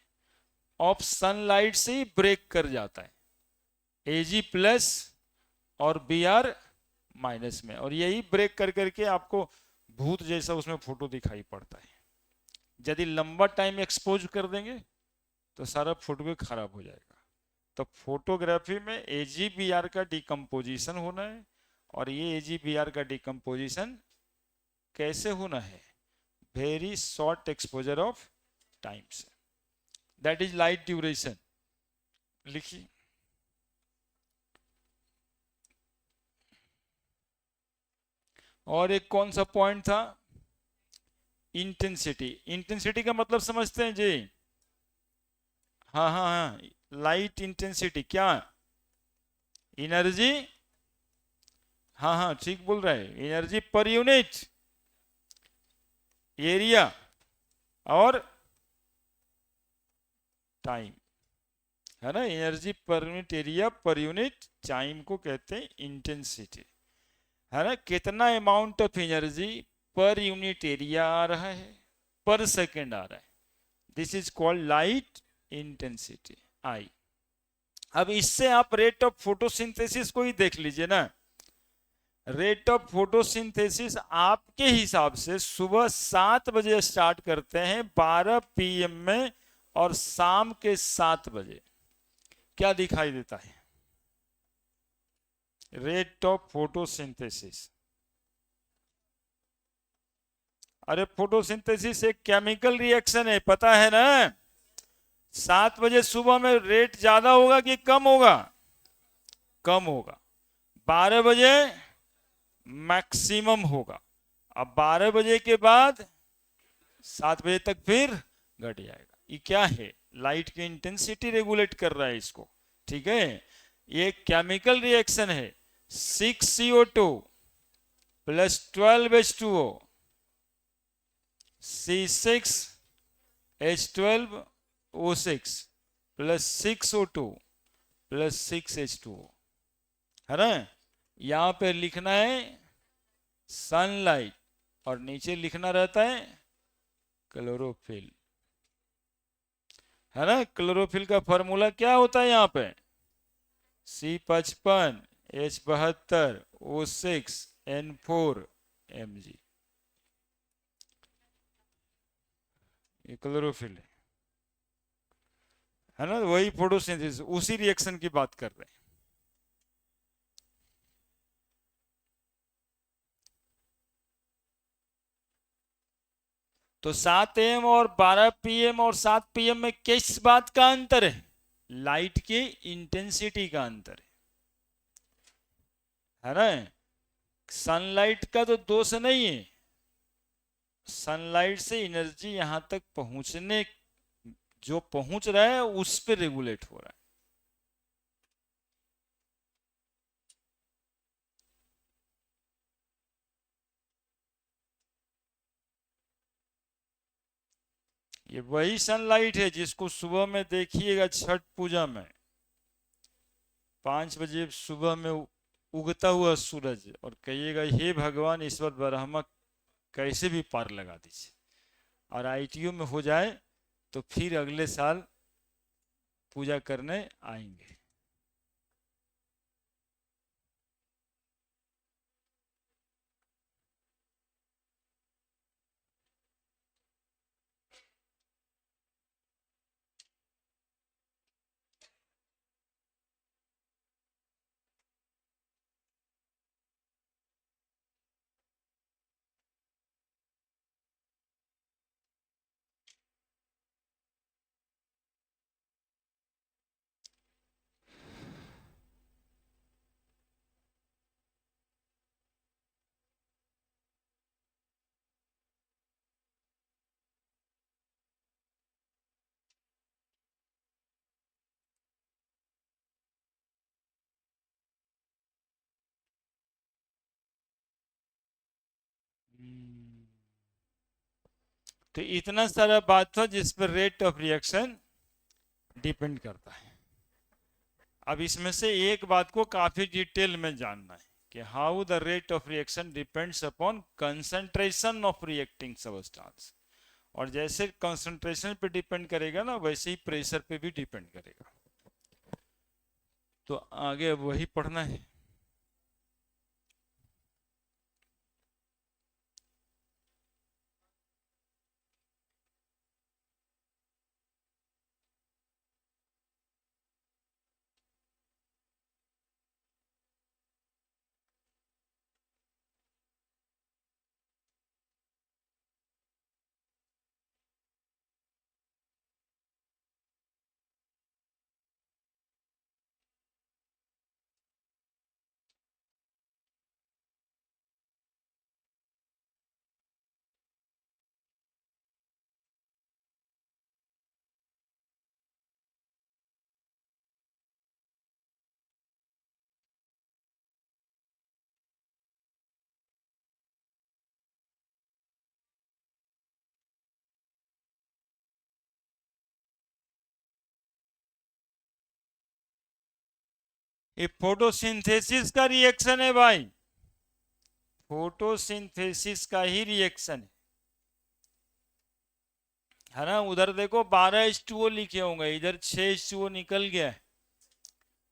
ऑफ सनलाइट से ही ब्रेक कर जाता है, AG प्लस और BR माइनस में, और यही ब्रेक कर करके आपको भूत जैसा उसमें फोटो दिखाई पड़ता है। यदि लंबा टाइम एक्सपोज कर देंगे तो सारा फोटो खराब हो जाएगा। तो फोटोग्राफी में AGBR का डिकम्पोजिशन होना है, और ये AGBR का डिकम्पोजिशन कैसे होना है? Very short exposure of time से, दैट इज लाइट ड्यूरेशन। लिखिए, और एक कौन सा पॉइंट था? इंटेंसिटी। इंटेंसिटी का मतलब समझते हैं जी? हाँ हाँ हाँ, लाइट इंटेंसिटी क्या? एनर्जी, हाँ हाँ ठीक बोल रहा है, एनर्जी पर यूनिट एरिया और टाइम, है ना। Energy per unit area per unit time को कहते हैं इंटेंसिटी, है ना। कितना amount of energy per unit area आ रहा है, पर सेकेंड आ रहा है, this is called light intensity, I. अब इससे आप रेट ऑफ फोटोसिंथेसिस को ही देख लीजिए ना। रेट ऑफ फोटोसिंथेसिस आपके हिसाब से सुबह 7 बजे स्टार्ट करते हैं 12 PM में, और शाम के 7 बजे क्या दिखाई देता है? Rate of photosynthesis. अरे फोटोसिंथेसिस एक केमिकल रिएक्शन है, पता है ना। 7 बजे सुबह में रेट ज्यादा होगा कि कम होगा? कम होगा। 12 बजे मैक्सिमम होगा। अब 12 बजे के बाद 7 बजे तक फिर घट जाएगा। ये क्या है? लाइट की इंटेंसिटी रेगुलेट कर रहा है इसको। ठीक है, ये केमिकल रिएक्शन है। 6CO2 plus 12H2O, C6H12O6 plus 6O2 plus 6H2O, है ना। यहां पे लिखना है सनलाइट और नीचे लिखना रहता है क्लोरोफिल, है ना। क्लोरोफिल का फॉर्मूला क्या होता है यहाँ पे? C55H72O6N4Mg, ये क्लोरोफिल है ना। वही फोटोसिंथेसिस, उसी रिएक्शन की बात कर रहे हैं। तो 7 AM और 12 PM और 7 PM में किस बात का अंतर है? लाइट की इंटेंसिटी का अंतर है ना। सनलाइट का तो दोष नहीं है, सनलाइट से एनर्जी यहां तक पहुंचने, जो पहुंच रहा है उस पर रेगुलेट हो रहा है। ये वही सनलाइट है जिसको सुबह में देखिएगा छठ पूजा में 5 बजे सुबह में उगता हुआ सूरज, और कहिएगा हे भगवान ईश्वर ब्रह्मा कैसे भी पार लगा दीजिए, और ITU में हो जाए तो फिर अगले साल पूजा करने आएंगे। तो इतना सारा बात था जिस पर रेट ऑफ रिएक्शन डिपेंड करता है। अब इसमें से एक बात को काफी डिटेल में जानना है कि how the rate of reaction depends upon concentration of reacting substance, और जैसे कंसंट्रेशन पे डिपेंड करेगा ना वैसे ही प्रेशर पे भी डिपेंड करेगा। तो आगे वही पढ़ना है। ये फोटोसिंथेसिस का रिएक्शन है भाई, फोटोसिंथेसिस का ही रिएक्शन है ना। उधर देखो 12H2O लिखे होंगे, इधर 6H2O निकल गया है,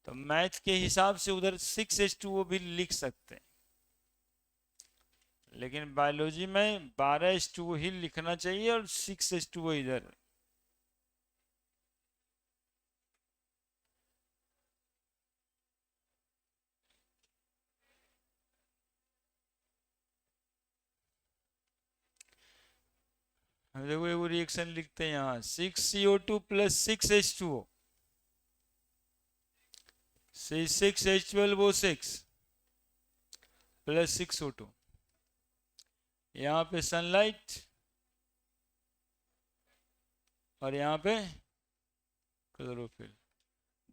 तो मैथ के हिसाब से उधर 6H2O भी लिख सकते हैं, लेकिन बायोलॉजी में 12H2O ही लिखना चाहिए और 6H2O इधर। हम देखो वो रिएक्शन लिखते हैं यहाँ 6CO2 plus 6H2O, C6H12O6 plus 6O2, यहाँ पे सनलाइट और यहाँ पे क्लोरोफिल।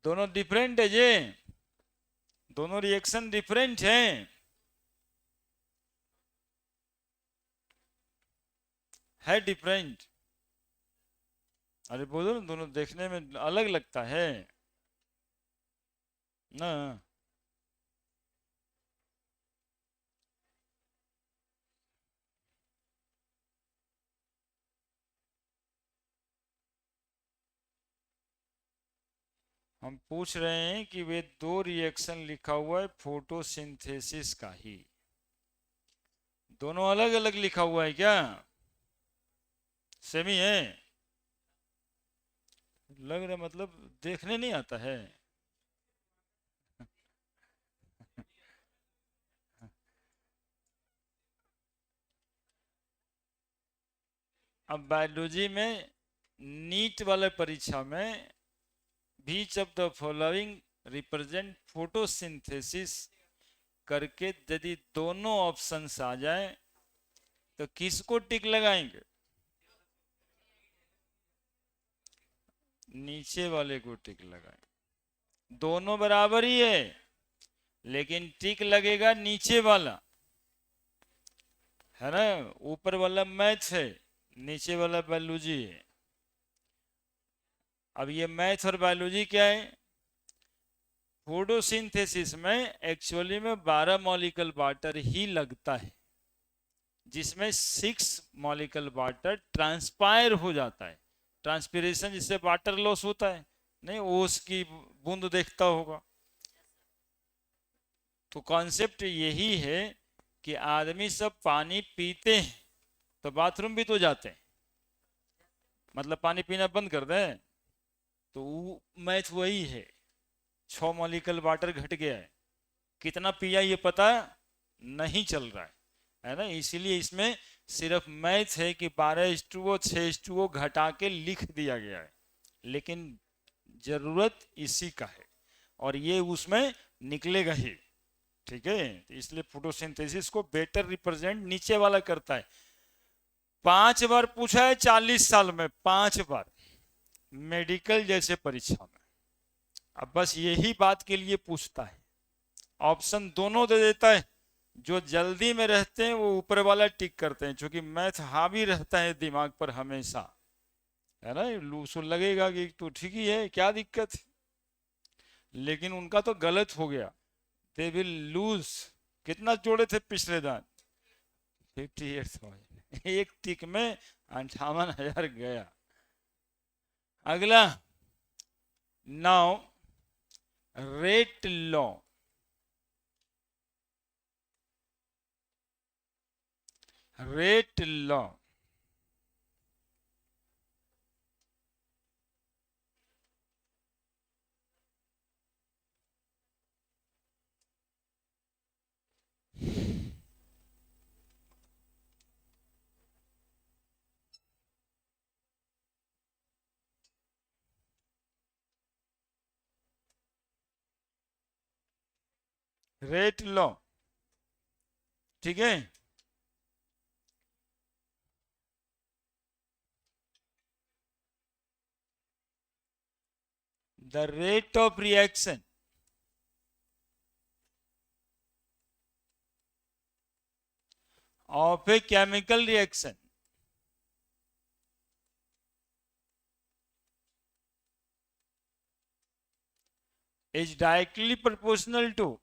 दोनों डिफरेंट है जे, दोनों रिएक्शन डिफरेंट हैं, है डिफरेंट। अरे बोलो ना, दोनों देखने में अलग लगता है ना। हम पूछ रहे हैं कि वे दो रिएक्शन लिखा हुआ है फोटोसिंथेसिस का ही, दोनों अलग अलग लिखा हुआ है क्या? सेम ही है लग रहा, मतलब देखने नहीं आता है। अब बायोलॉजी में नीट वाले परीक्षा में which of the following represent photosynthesis करके यदि दोनों ऑप्शंस आ जाए तो किसको टिक लगाएंगे? नीचे वाले को टिक लगाएंगे। दोनों बराबर ही है लेकिन टिक लगेगा नीचे वाला, है ना। ऊपर वाला मैथ है, नीचे वाला बायोलॉजी है। अब ये मैथ और बायोलॉजी क्या है? फोटोसिंथेसिस में एक्चुअली में 12 मॉलिक्यूल वाटर ही लगता है, जिसमें 6 मॉलिक्यूल वाटर ट्रांसपायर हो जाता है। ट्रांसपिरेशन जिससे वाटर लॉस होता है, नहीं ओस की बूंद देखता होगा। तो कॉन्सेप्ट यही है कि आदमी सब पानी पीते हैं तो बाथरूम भी तो जाते हैं, मतलब पानी पीना बंद कर दें तो मैथ वही है। 6 मॉलिक्यूल वाटर घट गया है, कितना पिया ये पता नहीं चल रहा है ना। इसीलिए इसमें सिर्फ मैथ है कि 12:2 6:2 घटा के लिख दिया गया है, लेकिन जरूरत इसी का है और ये उसमें निकलेगा ही। ठीक है, तो इसलिए फोटोसिंथेसिस को बेटर रिप्रेजेंट नीचे वाला करता है। 5 बार पूछा है 40 साल में, 5 बार मेडिकल जैसे परीक्षा में। अब बस यही बात के लिए पूछता है, ऑप्शन दोनों दे देता है। जो जल्दी में रहते हैं वो ऊपर वाला टिक करते हैं, क्योंकि मैथ हावी रहता है दिमाग पर हमेशा, है ना। लूसो लगेगा कि तो ठीक ही है, क्या दिक्कत है, लेकिन उनका तो गलत हो गया। They will lose. कितना जोड़े थे पिछले दान? 58,000। एक टिक में 58,000 गया। अगला, now rate law. Rate law rate law, ठीक है। The rate of reaction of a chemical reaction is directly proportional to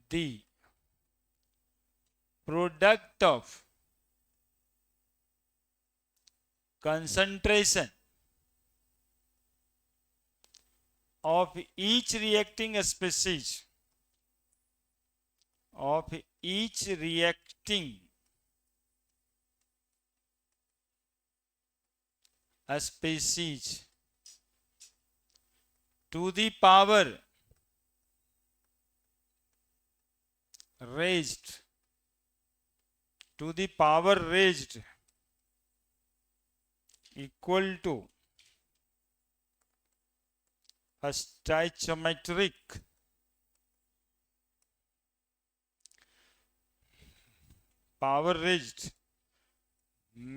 the product of concentration of each reacting species of each reacting species to the power raised equal to stoichiometric power raised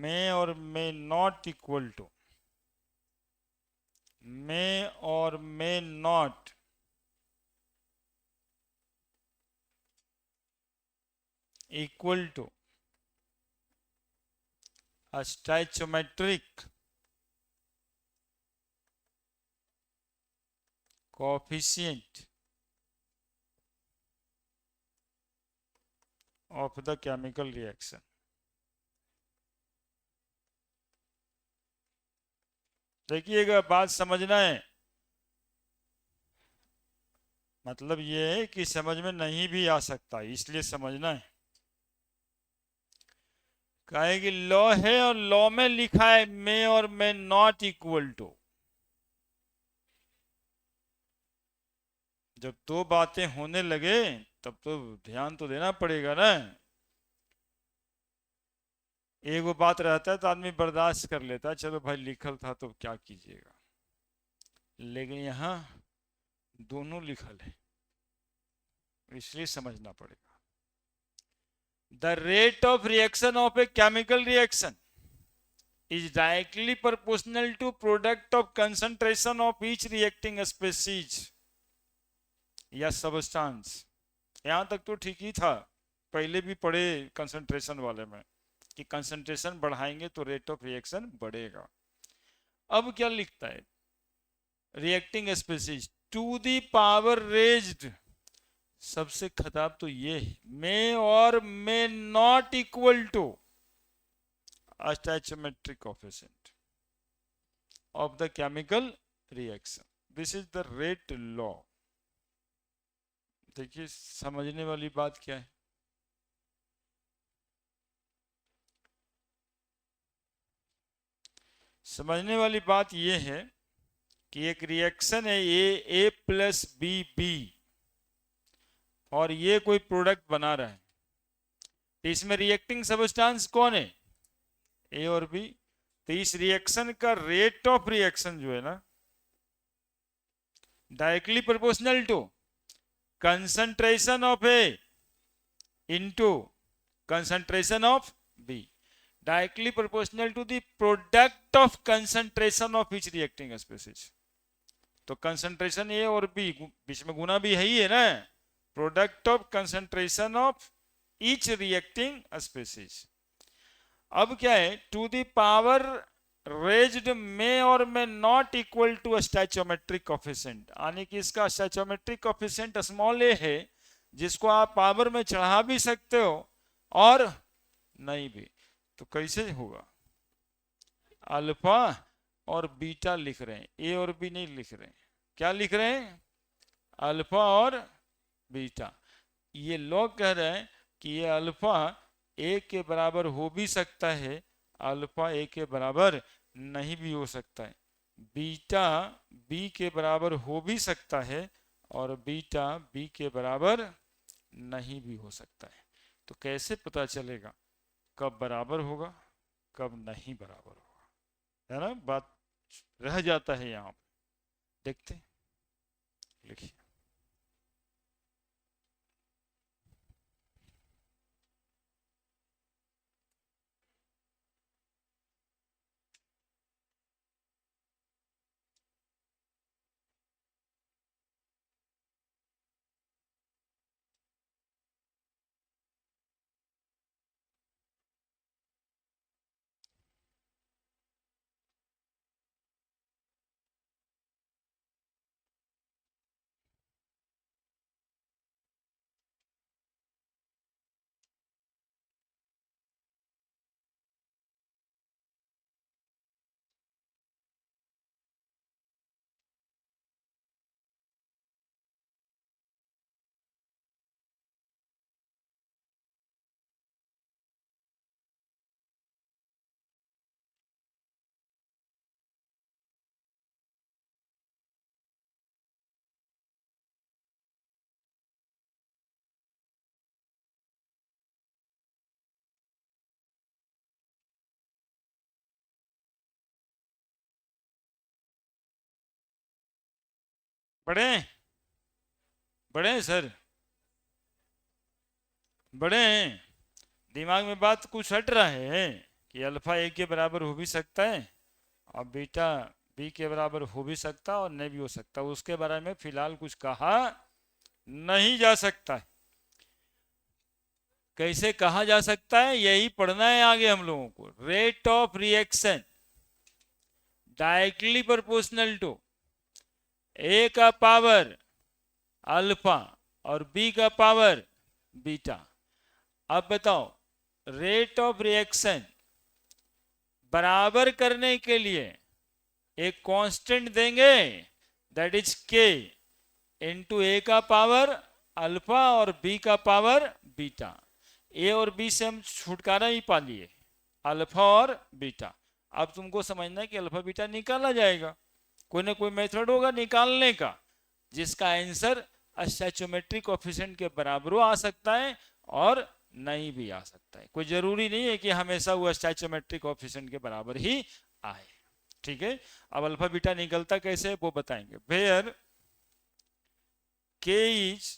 में और में not equal to में और में not equal to stoichiometric coefficient of the chemical reaction. देखिएगा, बात समझना है, मतलब ये है कि समझ में नहीं भी आ सकता, इसलिए समझना है। कहे कि लॉ है और लॉ में लिखा है मे और मे नॉट इक्वल टू। जब दो बातें होने लगे तब तो ध्यान तो देना पड़ेगा ना। एक वो बात रहता है तो आदमी बर्दाश्त कर लेता है, चलो भाई लिखल था तो क्या कीजिएगा, लेकिन यहाँ दोनों लिखल है, इसलिए समझना पड़ेगा। The rate of reaction of a chemical reaction is directly proportional to product of concentration of each reacting species या substance। यहां तक तो ठीक ही था, पहले भी पढ़े कंसंट्रेशन वाले में कि कंसंट्रेशन बढ़ाएंगे तो रेट ऑफ रिएक्शन बढ़ेगा। अब क्या लिखता है, reacting species to the power raised, सबसे खराब तो ये है, मे और मे not equal to stoichiometric coefficient of the chemical reaction. This is the rate law. देखिए समझने वाली बात क्या है, समझने वाली बात यह है कि एक रिएक्शन है ए प्लस बी बी, और ये कोई प्रोडक्ट बना रहा है, तो इसमें रिएक्टिंग सब्सटेंस कौन है, ए और बी। तो इस रिएक्शन का रेट ऑफ रिएक्शन जो है ना, directly proportional to concentration of A into concentration of B, directly proportional to the product of concentration of each reacting species. तो कंसंट्रेशन ए और बी, बीच में गुना भी है ही है ना, product of concentration of each reacting species. अब क्या है, टू द पावर रेज्ड में और में not equal to stoichiometric coefficient, यानी कि इसका स्टैचोमेट्रिक कोफिशिएंट स्मॉल ए है, जिसको आप पावर में चढ़ा भी सकते हो और नहीं भी। तो कैसे होगा, अल्फा और बीटा लिख रहे हैं, ए और बी नहीं लिख रहे हैं, क्या लिख रहे हैं, अल्फा और बीटा। ये लोग कह रहे हैं कि ये अल्फा ए के बराबर हो भी सकता है, अल्फा ए के बराबर नहीं भी हो सकता है, बीटा बी के बराबर हो भी सकता है और बीटा बी के बराबर नहीं भी हो सकता है। तो कैसे पता चलेगा कब बराबर होगा कब नहीं बराबर होगा, है ना, बात रह जाता है यहाँ। देखते लिखिए, बड़े हैं? बड़े हैं सर? बड़े हैं? दिमाग में बात कुछ हट रहा है कि अल्फा ए के बराबर हो भी सकता है और बीटा बी के बराबर हो भी सकता है और नहीं भी हो सकता, उसके बारे में फिलहाल कुछ कहा नहीं जा सकता है। कैसे कहा जा सकता है, यही पढ़ना है आगे हम लोगों को। Rate of reaction directly proportional to A का पावर अल्फा और बी का पावर बीटा। अब बताओ, रेट ऑफ रिएक्शन बराबर करने के लिए एक कांस्टेंट देंगे, दैट इज के इंटू ए का पावर अल्फा और बी का पावर बीटा। ए और बी से हम छुटकारा ही पा लिए, अल्फा और बीटा। अब तुमको समझना है कि अल्फा बीटा निकाला जाएगा, कोई ना कोई मेथड होगा निकालने का, जिसका आंसर स्टैचोमेट्रिक कोएफिशिएंट के बराबर आ सकता है और नहीं भी आ सकता है। कोई जरूरी नहीं है कि हमेशा वो स्टैचोमेट्रिक कोएफिशिएंट के बराबर ही आए। ठीक है, अब अल्फा बीटा निकलता कैसे वो बताएंगे। वेयर के is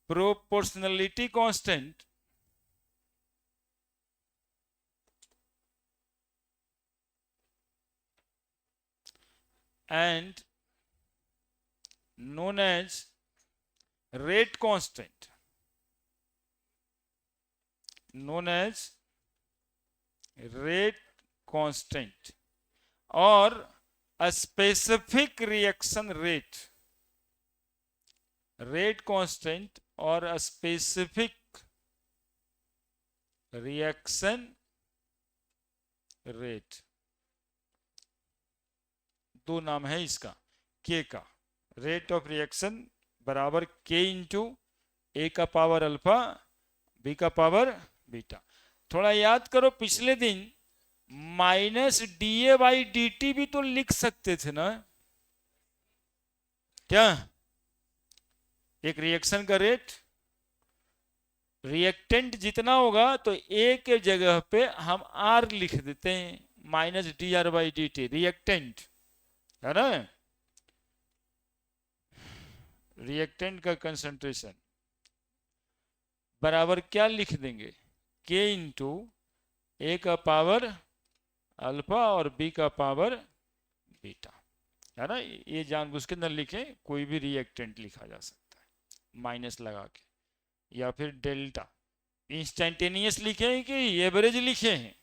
proportionality constant and known as rate constant, known as rate constant और a specific reaction rate, rate constant और a specific reaction rate, दो नाम है इसका। के का रेट ऑफ रिएक्शन बराबर के इंटू ए का पावर अल्फा बी का पावर बीटा। थोड़ा याद करो, पिछले दिन minus D A by D T भी तो लिख सकते थे ना, क्या? एक रिएक्शन का रेट, रिएक्टेंट जितना होगा तो ए के जगह पे हम आर लिख देते हैं, minus D R by D T, reactant है ना। रिएक्टेंट का कंसंट्रेशन बराबर क्या लिख देंगे, के इंटू ए का पावर अल्फा और बी का पावर बीटा, है ना। ये जानबूझ के न लिखें, कोई भी रिएक्टेंट लिखा जा सकता है माइनस लगा के, या फिर डेल्टा। इंस्टेंटेनियस लिखे हैं कि एवरेज लिखे हैं?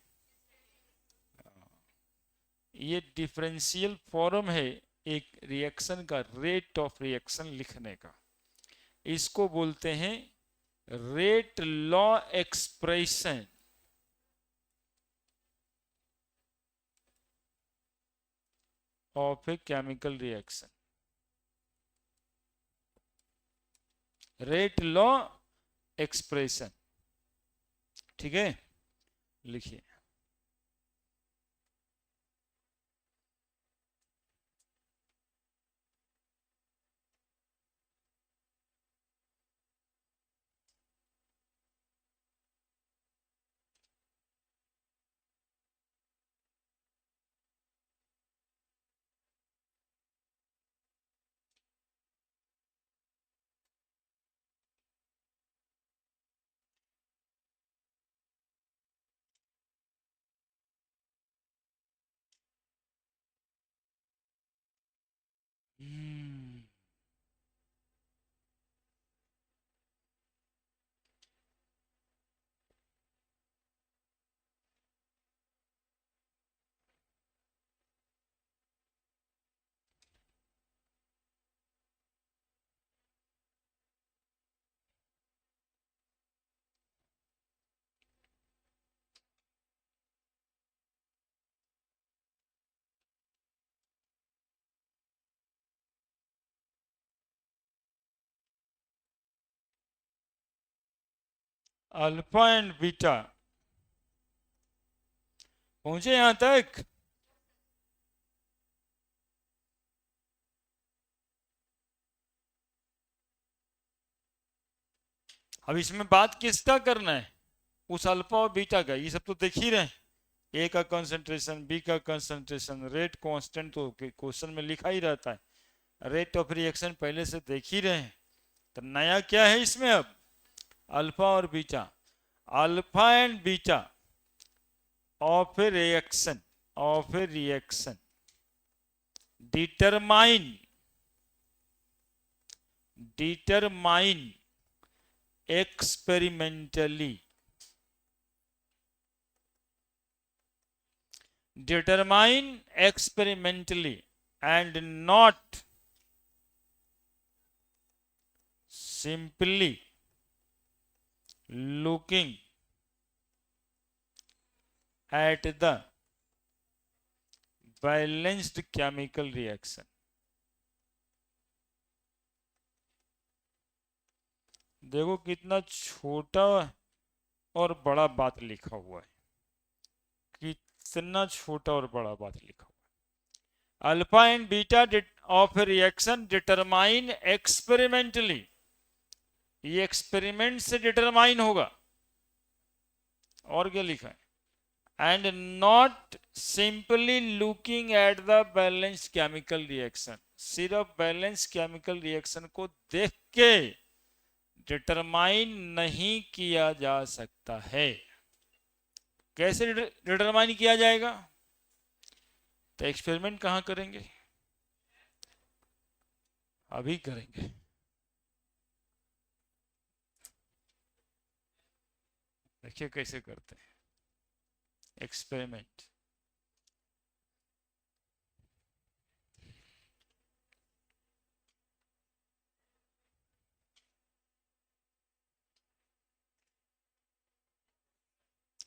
ये डिफरेंशियल फॉर्म है एक रिएक्शन का, रेट ऑफ रिएक्शन लिखने का। इसको बोलते हैं rate law expression of a chemical reaction, rate law expression. ठीक है, लिखिए। अल्फा एंड बीटा पहुंचे यहां तक? अब इसमें बात किसका करना है, उस अल्फा और बीटा का। ये सब तो देख ही रहे, ए का कंसंट्रेशन बी का कंसंट्रेशन रेट कांस्टेंट तो क्वेश्चन में लिखा ही रहता है। रेट ऑफ रिएक्शन पहले से देख ही रहे हैं, तो नया क्या है इसमें अब? अल्फा और beta, alpha and beta of A reaction determine experimentally and not simply looking at the balanced chemical reaction। देखो कितना छोटा और बड़ा बात लिखा हुआ है, कितना छोटा और बड़ा बात लिखा हुआ है। Alpha and beta of reaction determine experimentally, ये एक्सपेरिमेंट से डिटरमाइन होगा, और क्या लिखा है? And not simply looking at the balance chemical reaction, सिर्फ बैलेंस केमिकल रिएक्शन को देख के डिटरमाइन नहीं किया जा सकता है। कैसे डिटरमाइन किया जाएगा? तो एक्सपेरिमेंट कहां करेंगे? अभी करेंगे। देखिए कैसे करते हैं एक्सपेरिमेंट।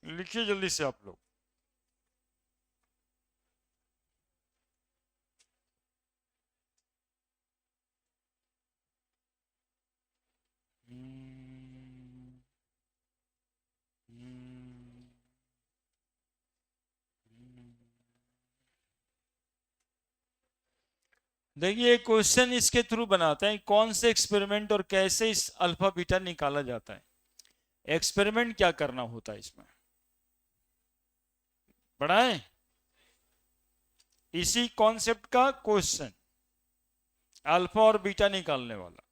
लिखिए जल्दी से आप लोग। देखिए क्वेश्चन इसके थ्रू बनाते हैं, कौन से एक्सपेरिमेंट और कैसे इस अल्फा बीटा निकाला जाता है। एक्सपेरिमेंट क्या करना होता है इसमें, बढ़ाएं इसी कॉन्सेप्ट का क्वेश्चन, अल्फा और बीटा निकालने वाला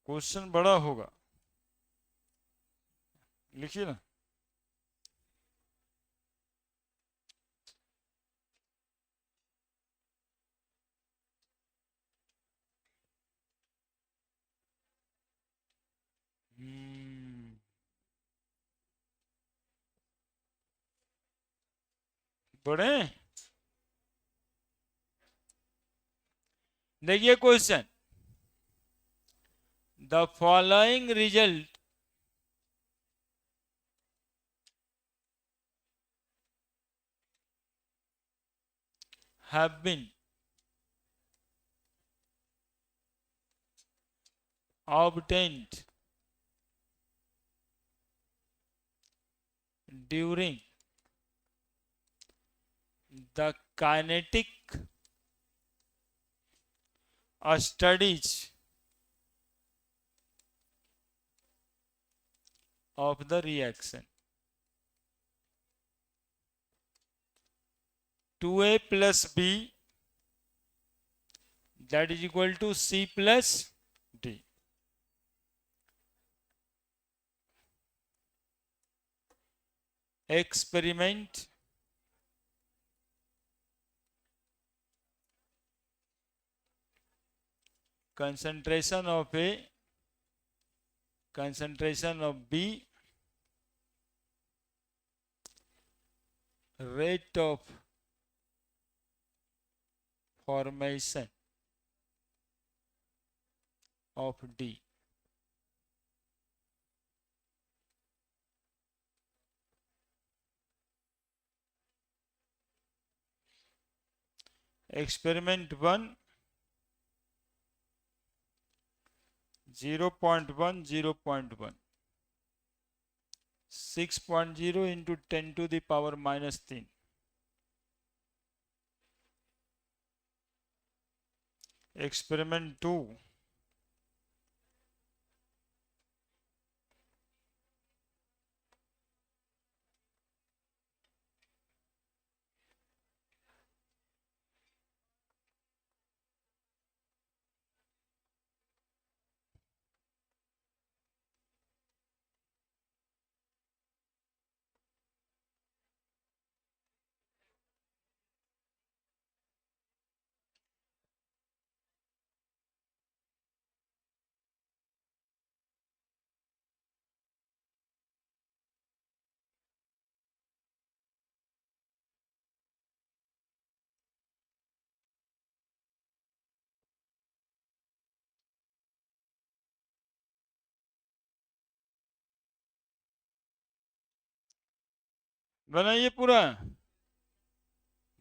क्वेश्चन बड़ा होगा, लिखिए ना। बड़े देखिए question, the following result have been obtained during the kinetic studies of the reaction। 2a plus b that is equal to c plus d। Experiment concentration of A, concentration of B, rate of formation of D। Experiment 1 0.1 0.1 6.0 into 10 to the power minus 3। Experiment 2 . बनाइए पूरा।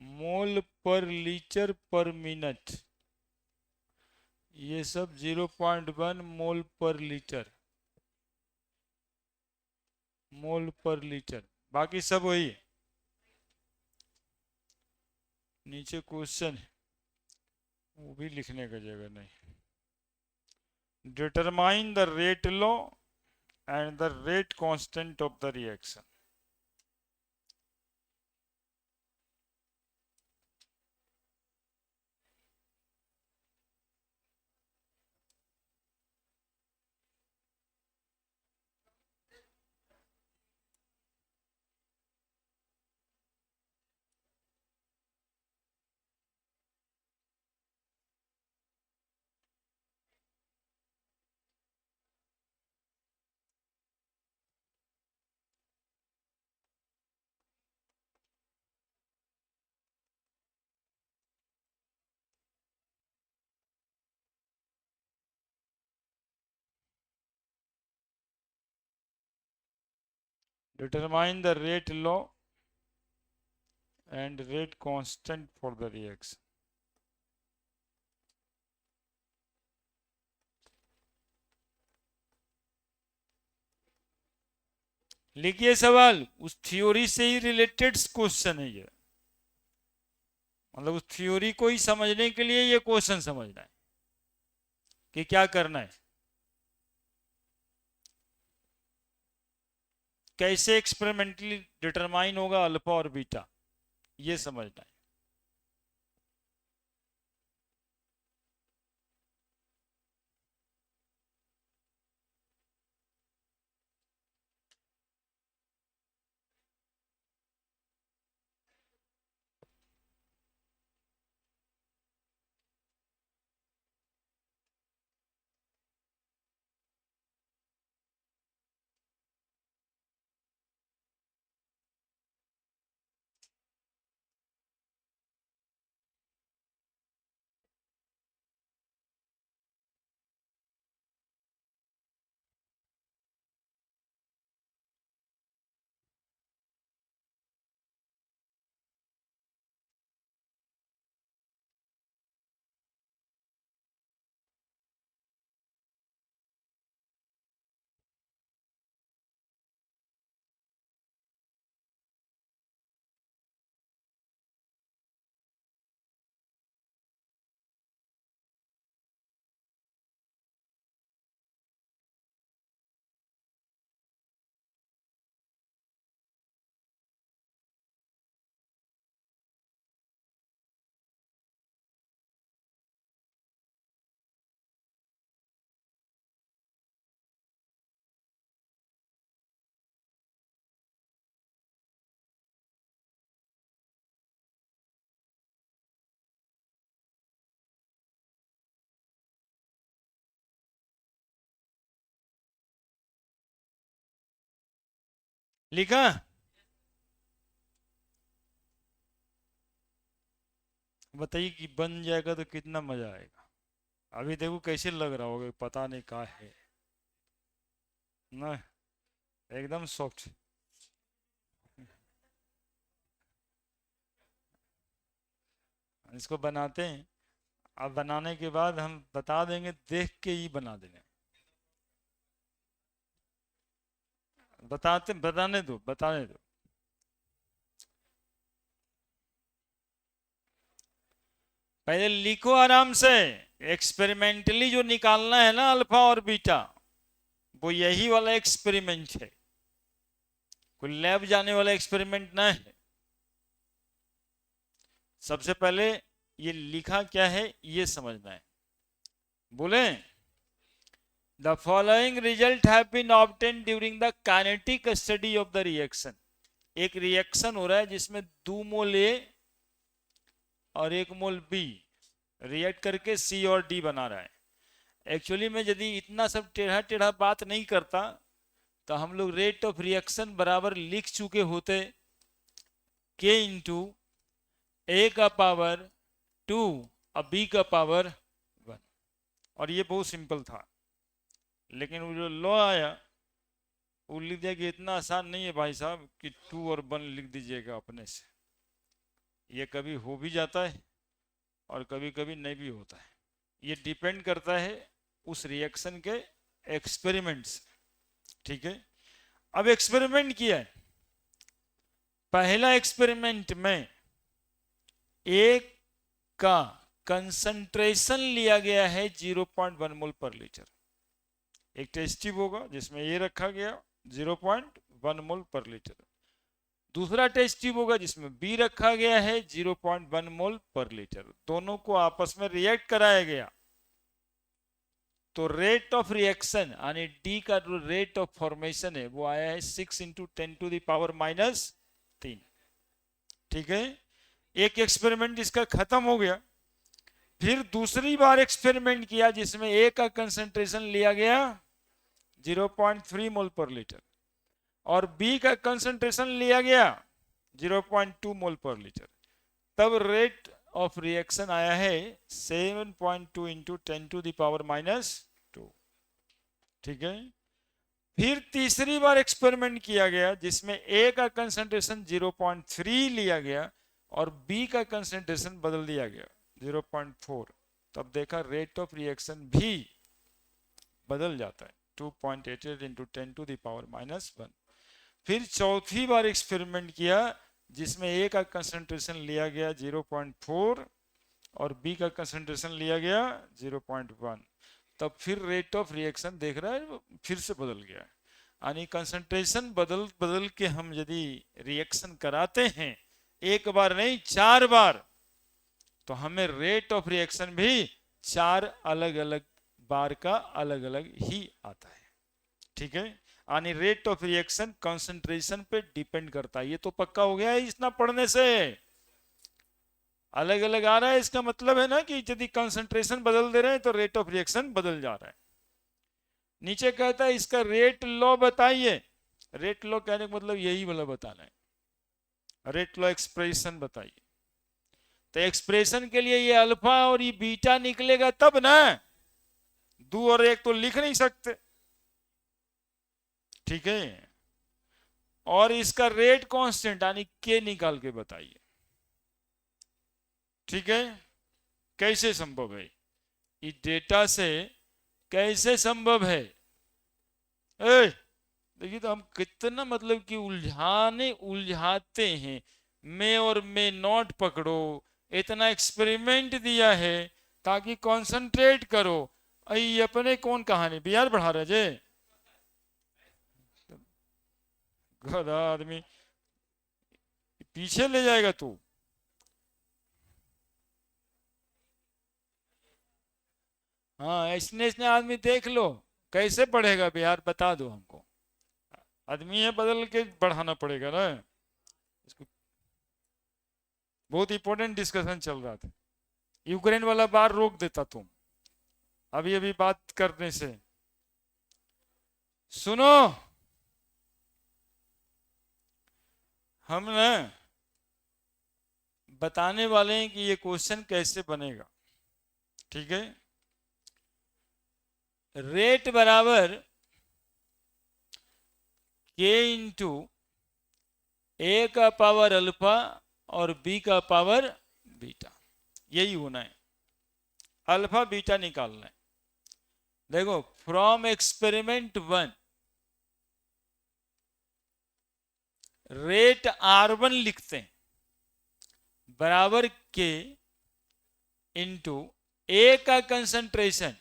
मोल पर litre पर minute, ये सब 0.1 मोल पर litre, मोल पर litre, बाकी सब वही। नीचे क्वेश्चन वो भी लिखने का जगह नहीं। Determine the rate law and the rate constant of the reaction. Determine the rate law and rate constant for the reaction. लिखिए सवाल, उस थ्योरी से ही रिलेटेड क्वेश्चन है ये, मतलब उस थ्योरी को ही समझने के लिए ये क्वेश्चन समझना है कि क्या करना है, कैसे एक्सपेरिमेंटली डिटरमाइन होगा अल्फा और बीटा, ये समझना है। लिखा, बताइए कि बन जाएगा तो कितना मजा आएगा। अभी देखो कैसे लग रहा होगा, पता नहीं क्या है ना, एकदम सॉफ्ट। इसको बनाते हैं, अब बनाने के बाद हम बता देंगे, देख के ही बना देंगे। बताने दो। पहले लिखो आराम से। एक्सपेरिमेंटली जो निकालना है ना अल्फा और बीटा, वो यही वाला एक्सपेरिमेंट है, कोई लैब जाने वाला एक्सपेरिमेंट ना है। सबसे पहले ये लिखा क्या है ये समझना है। बोले, the following result have been obtained during the kinetic study of the reaction. एक रिएक्शन हो रहा है जिसमें 2 मोल ए और 1 मोल बी रिएक्ट करके सी और डी बना रहा है। एक्चुअली में यदि इतना सब टेढ़ा टेढ़ा बात नहीं करता तो हम लोग रेट ऑफ रिएक्शन बराबर लिख चुके होते, के इंटू ए का पावर 2 और बी का पावर 1, और ये बहुत सिंपल था। लेकिन वो जो लॉ आया वो लिख दिया कि इतना आसान नहीं है भाई साहब कि 2 और 1 लिख दीजिएगा अपने से, ये कभी हो भी जाता है और कभी कभी नहीं भी होता है। ये डिपेंड करता है उस रिएक्शन के एक्सपेरिमेंट्स। ठीक है, अब एक्सपेरिमेंट किया है। पहला एक्सपेरिमेंट में एक का कंसंट्रेशन लिया गया है 0.1 मोल पर लीटर। एक टेस्ट ट्यूब होगा जिसमें ये रखा गया 0.1 मोल पर लीटर। दूसरा टेस्ट ट्यूब होगा जिसमें बी रखा गया है 0.1 मोल पर लीटर। दोनों को आपस में रिएक्ट कराया गया तो रेट ऑफ रिएक्शन यानी डी का जो रेट ऑफ फॉर्मेशन है वो आया है 6 × 10⁻³ ठीक है, एक एक्सपेरिमेंट इसका खत्म हो गया। फिर दूसरी बार एक्सपेरिमेंट किया जिसमें ए का कंसंट्रेशन लिया गया 0.3 मोल पर लीटर और बी का कंसंट्रेशन लिया गया 0.2 मोल पर लीटर। तब रेट ऑफ रिएक्शन आया है 7.2 × 10⁻²। ठीक है, फिर तीसरी बार एक्सपेरिमेंट किया गया जिसमें ए का कंसंट्रेशन 0.3 लिया गया और बी का कंसंट्रेशन बदल दिया गया 0.4। तब देखा रेट ऑफ रिएक्शन भी बदल जाता है 2.88 × 10⁻⁻1। फिर चौथी बार एक्सपेरिमेंट किया जिसमें ए का कंसंट्रेशन लिया गया 0.4 और बी का कंसंट्रेशन लिया गया 0.1। तब फिर रेट ऑफ रिएक्शन देख रहा है फिर से बदल गया। यानी कंसंट्रेशन बदल बदल के हम यदि रिएक्शन कराते हैं एक बार नहीं 4 बार तो हमें रेट ऑफ रिएक्शन भी 4 अलग अलग बार का अलग अलग ही आता है। ठीक है, यानी रेट ऑफ रिएक्शन कंसंट्रेशन पे डिपेंड करता है। ये तो पक्का हो गया है इतना पढ़ने से। अलग अलग आ रहा है इसका मतलब है ना कि यदि कंसंट्रेशन बदल दे रहे हैं तो रेट ऑफ रिएक्शन बदल जा रहा है। नीचे कहता है इसका रेट लॉ बताइए। रेट लॉ कहने का मतलब यही वाला बताना है, रेट लॉ एक्सप्रेशन बताइए। तो एक्सप्रेशन के लिए ये अल्फा और ये बीटा निकलेगा तब ना, 2 और 1 तो लिख नहीं सकते। ठीक है, और इसका रेट कांस्टेंट यानी के निकाल के बताइए। ठीक है, कैसे संभव है, इस डेटा से कैसे संभव है। देखिए तो हम कितना मतलब कि उलझाते हैं। मैं और मैं नॉट पकड़ो, इतना एक्सपेरिमेंट दिया है ताकि कंसंट्रेट करो। ये अपने कौन कहानी बिहार बढ़ा रहे जे गधा आदमी पीछे ले जाएगा तू। हाँ, ऐसने ऐसने आदमी देख लो कैसे पढ़ेगा बिहार, बता दो हमको। आदमी है बदल के बढ़ाना पड़ेगा ना इसको। बहुत इंपॉर्टेंट डिस्कशन चल रहा था, यूक्रेन वाला बार रोक देता तुम अभी अभी बात करने से। सुनो, हम ना बताने वाले हैं कि ये क्वेश्चन कैसे बनेगा। ठीक है, रेट बराबर के इंटू ए का पावर अल्फा और बी का पावर बीटा, यही होना है। अल्फा बीटा निकालना है। देखो फ्रॉम एक्सपेरिमेंट 1 रेट R1 लिखते हैं बराबर के इंटू ए का कंसंट्रेशन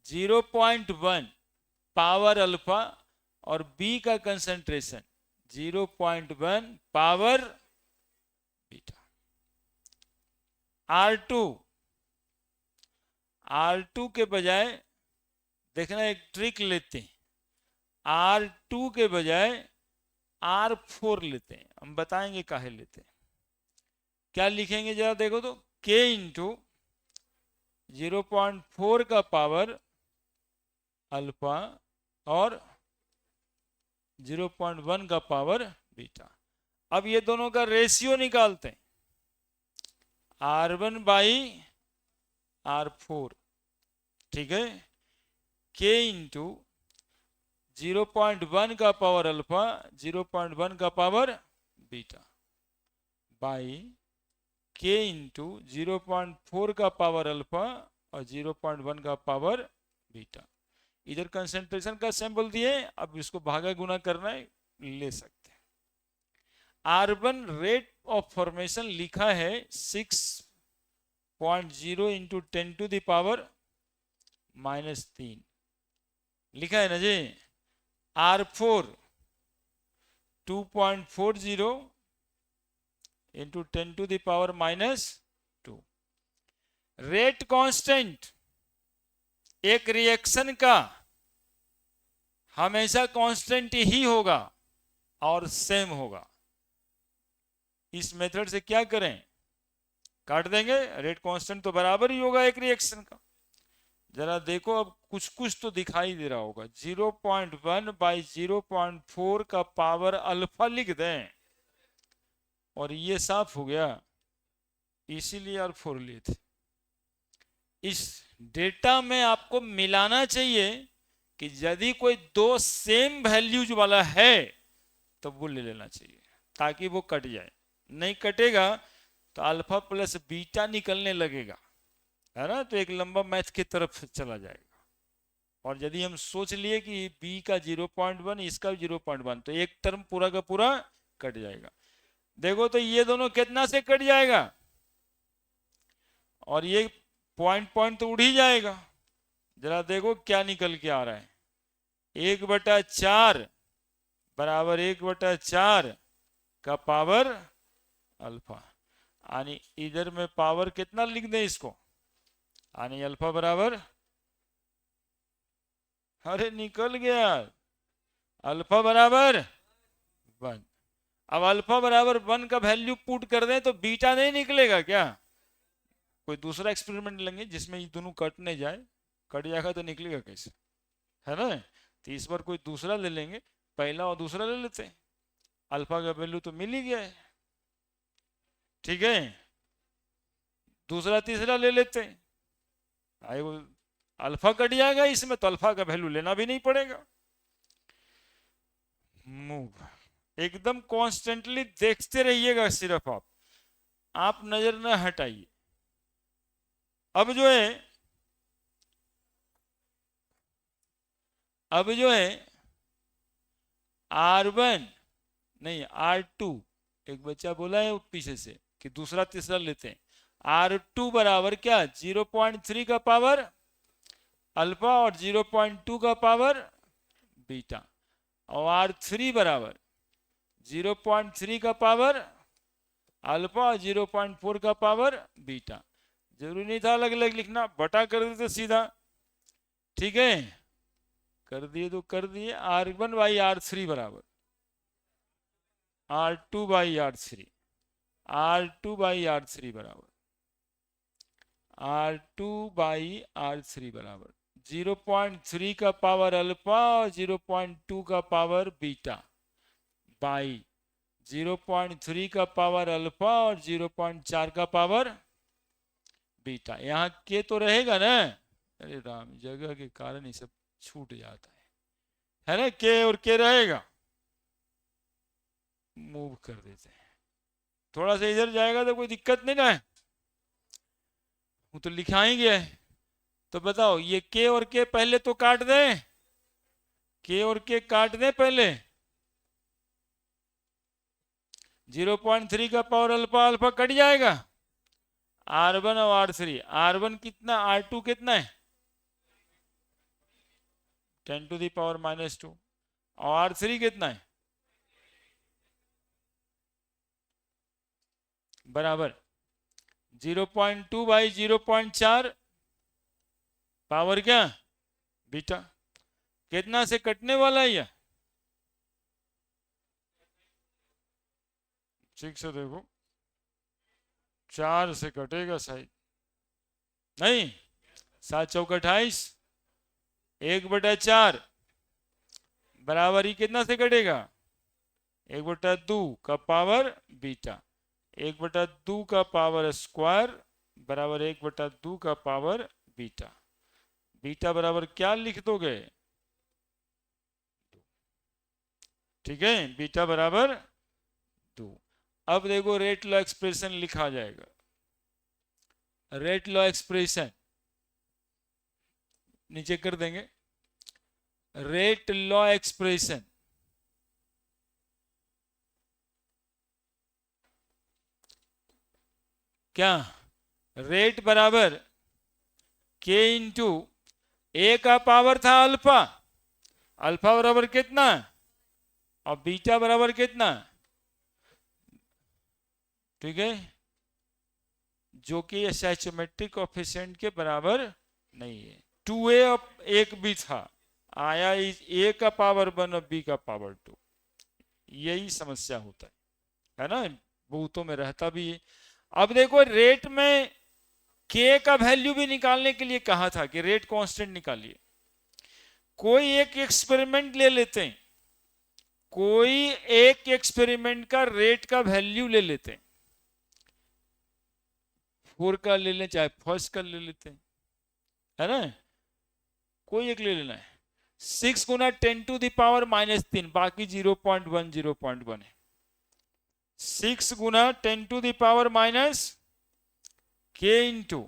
0.1 पावर अल्फा और बी का कंसंट्रेशन 0.1 पावर बीटा। R2 के बजाय देखना एक ट्रिक लेते हैं, R2 के बजाय R4 लेते हैं। हम बताएंगे काहे लेते हैं। क्या लिखेंगे जरा देखो तो, K इंटू 0.4 का पावर अल्फा और 0.1 का पावर बीटा। अब ये दोनों का रेशियो निकालते हैं, R1/R4। ठीक है, K इंटू 0.1 का पावर अल्फा 0.1 का पावर बीटा बाई के इंटू 0.4 का पावर अल्फा और 0.1 का पावर बीटा। इधर कंसेंट्रेशन का सैंपल दिए, अब इसको भागा गुना करना है, ले सकते हैं। R1 रेट ऑफ फॉर्मेशन लिखा है 6.0 इंटू 10 टू द पावर -3 लिखा है ना जी। R4 2.40 into 10 to the power -2। Rate constant एक रिएक्शन का हमेशा कांस्टेंट ही होगा और सेम होगा। इस मेथड से क्या करें, काट देंगे, रेट कांस्टेंट तो बराबर ही होगा एक रिएक्शन का। जरा देखो, अब कुछ कुछ तो दिखाई दे रहा होगा। 0.1 बाई 0.4 का पावर अल्फा लिख दें और ये साफ हो गया, इसीलिए R4 लिए थे। इस डेटा में आपको मिलाना चाहिए कि यदि कोई दो सेम वैल्यूज वाला है तो वो ले लेना चाहिए ताकि वो कट जाए। नहीं कटेगा तो अल्फा प्लस बीटा निकलने लगेगा, है ना, तो एक लंबा मैथ की तरफ चला जाएगा। और यदि हम सोच लिए कि बी का 0.1 इसका 0.1 तो एक टर्म पूरा का पूरा कट जाएगा। देखो तो ये दोनों कितना से कट जाएगा और ये पॉइंट तो उड़ ही जाएगा। जरा देखो क्या निकल के आ रहा है, 1/4 बराबर 1/4 का पावर अल्फा। यानी इधर में पावर कितना लिख दें इसको, यानी अल्फा बराबर, अरे निकल गया, अल्फा बराबर 1। अब अल्फा बराबर 1 का वैल्यू पुट कर दें तो बीटा नहीं निकलेगा क्या? कोई दूसरा एक्सपेरिमेंट लेंगे जिसमें ये दोनों कट नहीं जाए, कट जाएगा तो निकलेगा कैसे, है ना। तो इस बार कोई दूसरा ले लेंगे, पहला और दूसरा ले लेते हैं, अल्फा का वैल्यू तो मिल ही गया है, ठीक है। दूसरा तीसरा ले लेते हैं, अल्फा कट जाएगा इसमें तो अल्फा का वैल्यू लेना भी नहीं पड़ेगा। मूव एकदम कॉन्स्टेंटली देखते रहिएगा, सिर्फ आप नजर न हटाइए। अब जो है R1 नहीं R2, एक बच्चा बोला है पीछे से कि दूसरा तीसरा लेते हैं। R2 बराबर क्या, 0.3 का पावर अल्फा और 0.2 का पावर बीटा, और R3 बराबर 0.3 का पावर अल्फा और 0.4 का पावर बीटा। जरूरी नहीं था अलग अलग लिखना, बटा कर देते सीधा, ठीक है, कर दिए तो कर दिए। R1 बाई R3 बराबर R2 by R3, R2 by R3 बराबर R2 बाई R3 बराबर 0.3 का पावर अल्फा और 0.2 का पावर बीटा बाई 0.3 का पावर अल्फा और 0.4 का पावर बीटा। यहाँ के तो रहेगा ना, अरे राम, जगह के कारण ये सब छूट जाता है ना, के और के रहेगा। मूव कर देते हैं, थोड़ा सा इधर जाएगा तो कोई दिक्कत नहीं ना है, वो तो लिखा ही गया है। तो बताओ, ये के और के पहले तो काट दें, के और के काट दें पहले। 0.3 का पावर अल्फा, अल्फा कट जाएगा, R1 और R3। R1 कितना, R2 कितना है 10 टू द पावर -2, और R3 कितना है बराबर 0.2 बाई 0.4 पावर क्या बीटा। कितना से कटने वाला है यह, ठीक से देखो, 4 से कटेगा शायद, नहीं, 7 चौक 28, 1/4 बराबर ही कितना से कटेगा 1/2 का पावर बीटा, 1/2 का पावर स्क्वायर बराबर 1/2 का पावर बीटा। बीटा बराबर क्या लिख दोगे, ठीक है, बीटा बराबर 2। अब देखो रेट लॉ एक्सप्रेशन लिखा जाएगा। रेट लॉ एक्सप्रेशन नीचे कर देंगे। रेट लॉ एक्सप्रेशन क्या, रेट बराबर के इंटू ए का पावर था अल्फा, अल्फा बराबर कितना और बीटा बराबर कितना, ठीक है, जो कि एसाइचोमेट्रिक कोफिशिएंट के बराबर नहीं है। 2a एक भी था, आया ए का पावर 1 और बी का पावर 2। यही समस्या होता है ना, बहुतों में रहता भी है। अब देखो रेट में के का वैल्यू भी निकालने के लिए कहा था कि रेट कांस्टेंट निकालिए। कोई एक एक्सपेरिमेंट ले लेते हैं, कोई एक एक्सपेरिमेंट का रेट का वैल्यू ले लेते हैं, 4 का ले लें चाहे फर्स्ट का ले लेते हैं, है ना, कोई एक ले लेना है। 6 गुना 10 टू द पावर -3, बाकी 0.1 0.1 है। 6 गुना 10 टू द पावर माइनस के इंटू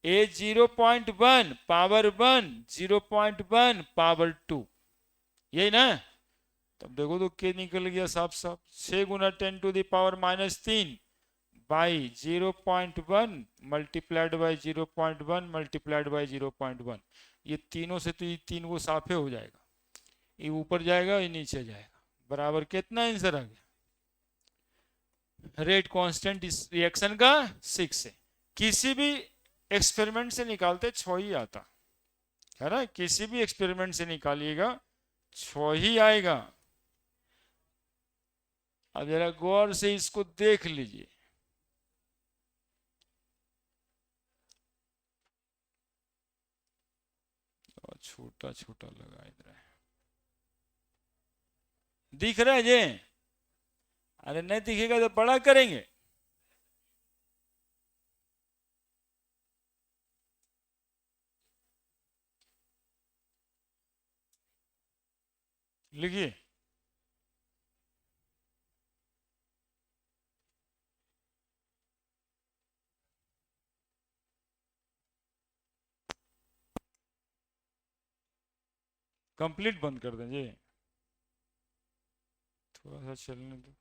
ए 0.1 पावर 1 0.1 पावर 2, यही ना। तब देखो तो के निकल गया साफ साफ। 6 गुना 10 to the power -3 by 0.1 multiplied by 0.1 multiplied by 0.1, ये तीनों से तो ये 3 को साफे हो जाएगा, ये ऊपर जाएगा ये नीचे जाएगा, बराबर कितना आंसर आ गया, रेट कांस्टेंट इस रिएक्शन का 6 है। किसी भी एक्सपेरिमेंट से निकालते 6 ही आता है ना, किसी भी एक्सपेरिमेंट से निकालिएगा 6 ही आएगा। अब जरा गौर से इसको देख लीजिए। छोटा छोटा लगा इधर, दिख रहा है जी? अरे नहीं दिखेगा तो बड़ा करेंगे। लिखिए, कंप्लीट बंद कर दें जी, थोड़ा सा चलने दो।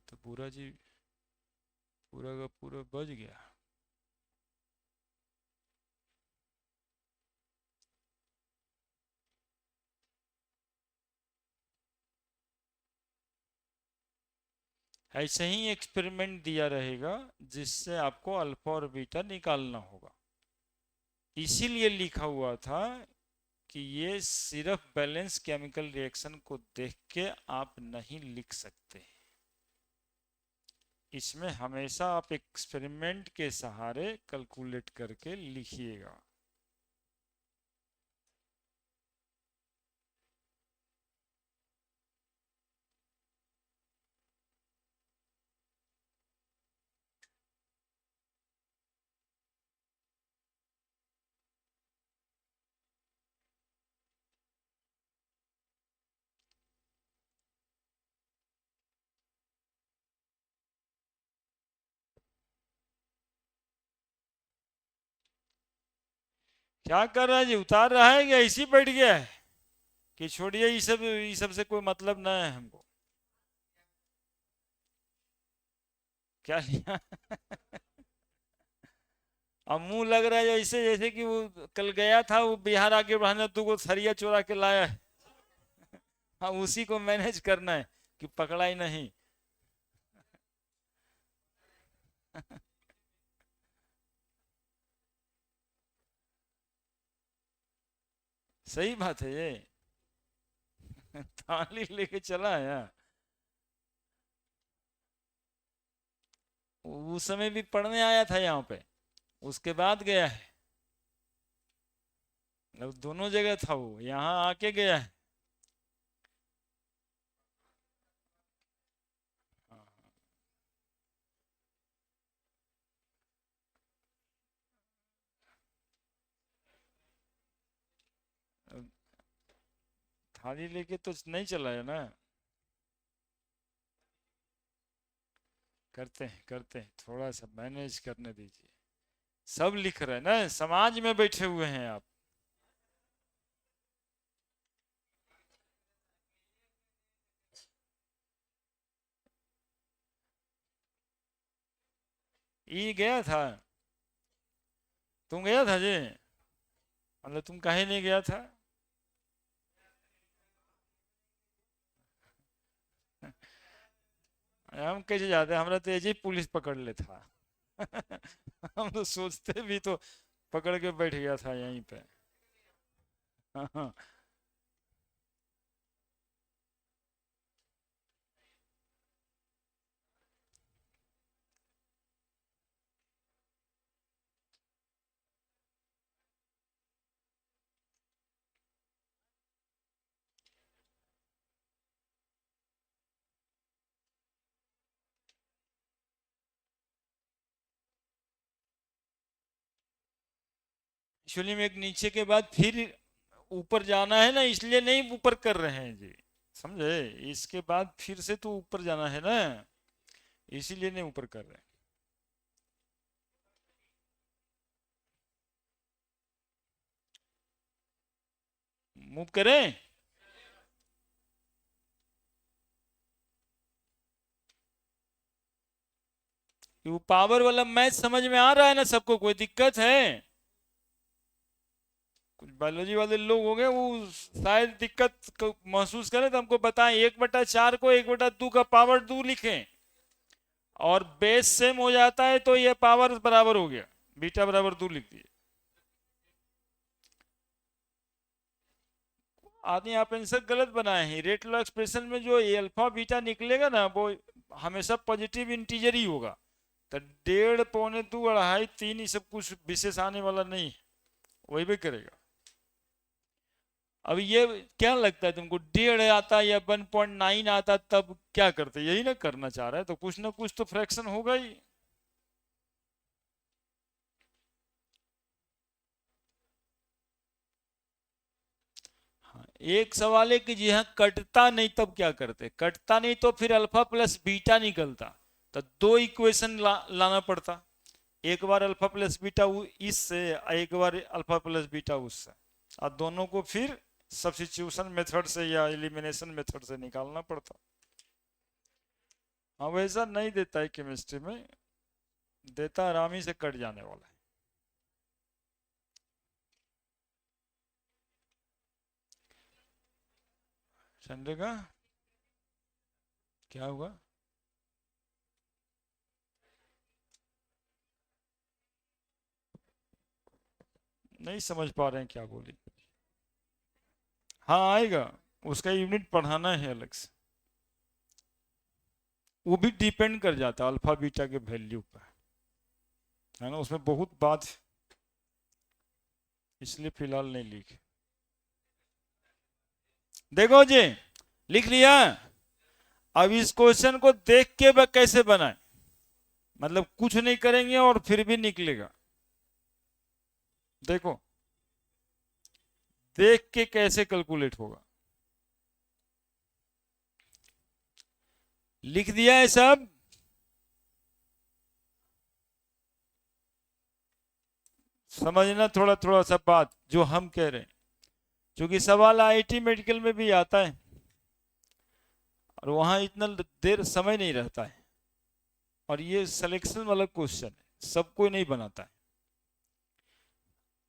तो पूरा जी पूरा का पूरा बज गया। ऐसे ही एक्सपेरिमेंट दिया रहेगा जिससे आपको अल्फा और बीटा निकालना होगा। इसीलिए लिखा हुआ था कि ये सिर्फ बैलेंस केमिकल रिएक्शन को देख के आप नहीं लिख सकते, इसमें हमेशा आप एक्सपेरिमेंट के सहारे कैलकुलेट करके लिखिएगा। क्या कर रहा है जी, उतार रहा है या इसी बैठ गया है? कि छोड़िए ये सब से कोई मतलब ना है हमको। क्या लिया? अब मुंह लग रहा है जैसे जैसे कि वो कल गया था वो बिहार आगे बढ़ाना, तू को सरिया चोरा के लाया है। हाँ उसी को मैनेज करना है कि पकड़ा ही नहीं। सही बात है ये। थाली लेके चला है यार। उस समय भी पढ़ने आया था यहाँ पे, उसके बाद गया है, मतलब दोनों जगह था वो, यहाँ आके गया है। हाँ, थाली लेके तो नहीं चला है ना। करते हैं, थोड़ा सा मैनेज करने दीजिए। सब लिख रहे हैं ना, समाज में बैठे हुए हैं आप। ई गया था, तुम गया था जी? मतलब तुम कहीं नहीं गया था? हम कैसे जाते, हमरा तो ऐसे ही पुलिस पकड़ लेता। हम तो सोचते भी तो पकड़ के बैठ गया था यहीं पे। हाँ। एक्चुअली में एक नीचे के बाद फिर ऊपर जाना है ना, इसलिए नहीं ऊपर कर रहे हैं जी, समझे? इसके बाद फिर से तो ऊपर जाना है ना, इसीलिए नहीं ऊपर कर रहे हैं। मूव करें? वो पावर वाला मैच समझ में आ रहा है ना सबको? कोई दिक्कत है? कुछ बायोलॉजी वाले लोग हो गए वो शायद दिक्कत को महसूस करें तो हमको बताएं। 1/4 को 1/2 का पावर 2 लिखें और बेस सेम हो जाता है तो ये पावर बराबर हो गया, बीटा बराबर 2 लिख दिए। आदमी आप आंसर गलत बनाए हैं। रेट लॉ एक्सप्रेशन में जो अल्फा बीटा निकलेगा ना वो हमेशा पॉजिटिव इंटीजर ही होगा। तो 1.5, 1.25, 2.5, 3 ये सब कुछ विशेष आने वाला नहीं है, वही भी करेगा। अब ये क्या लगता है तुमको, 1.5 आता या 1.9 आता तब क्या करते? यही ना करना चाह रहा है, तो कुछ ना कुछ तो फ्रैक्शन होगा ही। हाँ, एक सवाल है कि जी हाँ कटता नहीं तब क्या करते? कटता नहीं तो फिर अल्फा प्लस बीटा निकलता, तो दो इक्वेशन लाना पड़ता। एक बार अल्फा प्लस बीटा इससे, एक बार अल्फा प्लस बीटा उससे, और दोनों को फिर सब्स्टिट्यूशन मेथड से या एलिमिनेशन मेथड से निकालना पड़ता। हाँ वैसा नहीं देता है केमिस्ट्री में, देता आरामी से कट जाने वाला है। संडे का क्या हुआ? नहीं समझ पा रहे हैं क्या बोली? हाँ आएगा, उसका यूनिट पढ़ाना है अलग से। वो भी डिपेंड कर जाता है अल्फा बीटा के वैल्यू पर, है ना, उसमें बहुत बात, इसलिए फिलहाल नहीं लिखे। देखो जी, लिख लिया? अब इस क्वेश्चन को देख के कैसे बनाए, मतलब कुछ नहीं करेंगे और फिर भी निकलेगा। देखो देख के कैसे कैलकुलेट होगा। लिख दिया है सब? समझना थोड़ा थोड़ा सा बात जो हम कह रहे हैं, क्योंकि सवाल आईआईटी मेडिकल में भी आता है और वहां इतना देर समय नहीं रहता है, और ये सिलेक्शन वाला क्वेश्चन है, सब कोई नहीं बनाता है।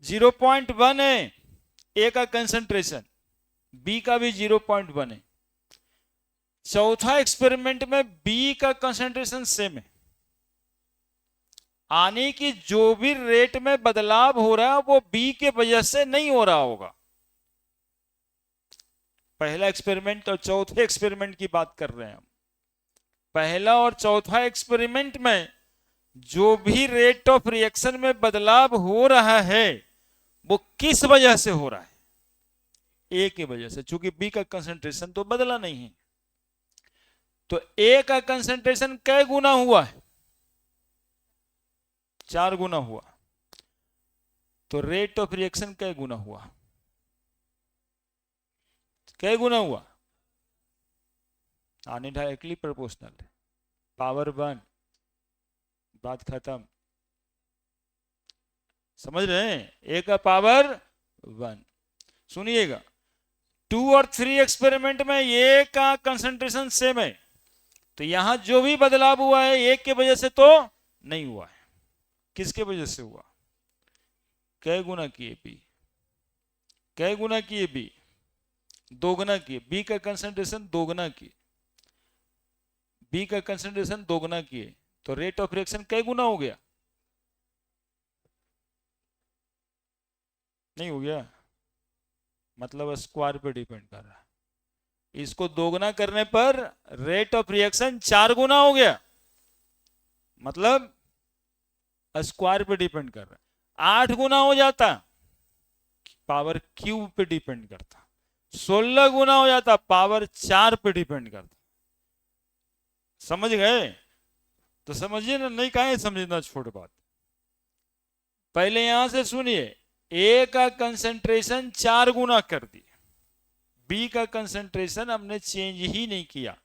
0.1 है ए का कंसंट्रेशन, बी का भी 0.1 है। चौथा एक्सपेरिमेंट में बी का कंसंट्रेशन सेम है, आने की जो भी रेट में बदलाव हो रहा है वो बी के वजह से नहीं हो रहा होगा। पहला एक्सपेरिमेंट और चौथे एक्सपेरिमेंट की बात कर रहे हैं हम। पहला और चौथा एक्सपेरिमेंट में जो भी रेट ऑफ रिएक्शन में बदलाव हो रहा है वो किस वजह से हो रहा है? ए की वजह से, चूंकि बी का कंसंट्रेशन तो बदला नहीं है। तो ए का कंसंट्रेशन कै गुना हुआ है? 4 गुना हुआ। तो रेट ऑफ रिएक्शन कै गुना हुआ? कै गुना हुआ? आने डायरेक्टली प्रोपोर्शनल है, पावर 1, बात खत्म। समझ रहे हैं? ए का पावर 1। सुनिएगा, 2 और 3 एक्सपेरिमेंट में ए का कंसंट्रेशन सेम है, तो यहां जो भी बदलाव हुआ है एक के वजह से तो नहीं हुआ है। किसके वजह से हुआ? कै गुना किए बी, कै गुना किए बी? दोगुना किए। बी का कंसंट्रेशन दोगुना किए, बी का कंसंट्रेशन दोगुना किए, तो रेट ऑफ रिएक्शन कै गुना हो गया? नहीं हो गया, मतलब स्क्वायर पे डिपेंड कर रहा है। इसको दोगुना करने पर रेट ऑफ रिएक्शन 4 गुना हो गया, मतलब स्क्वायर पे डिपेंड कर रहा है। 8 गुना हो जाता, पावर क्यूब पे डिपेंड करता। 16 गुना हो जाता, पावर 4 पे डिपेंड करता। समझ गए? तो समझिए ना, नहीं कहा समझना छोटी बात। पहले यहां से सुनिए, ए का कंसंट्रेशन 4 गुना कर दिया, बी का कंसंट्रेशन हमने चेंज ही नहीं किया।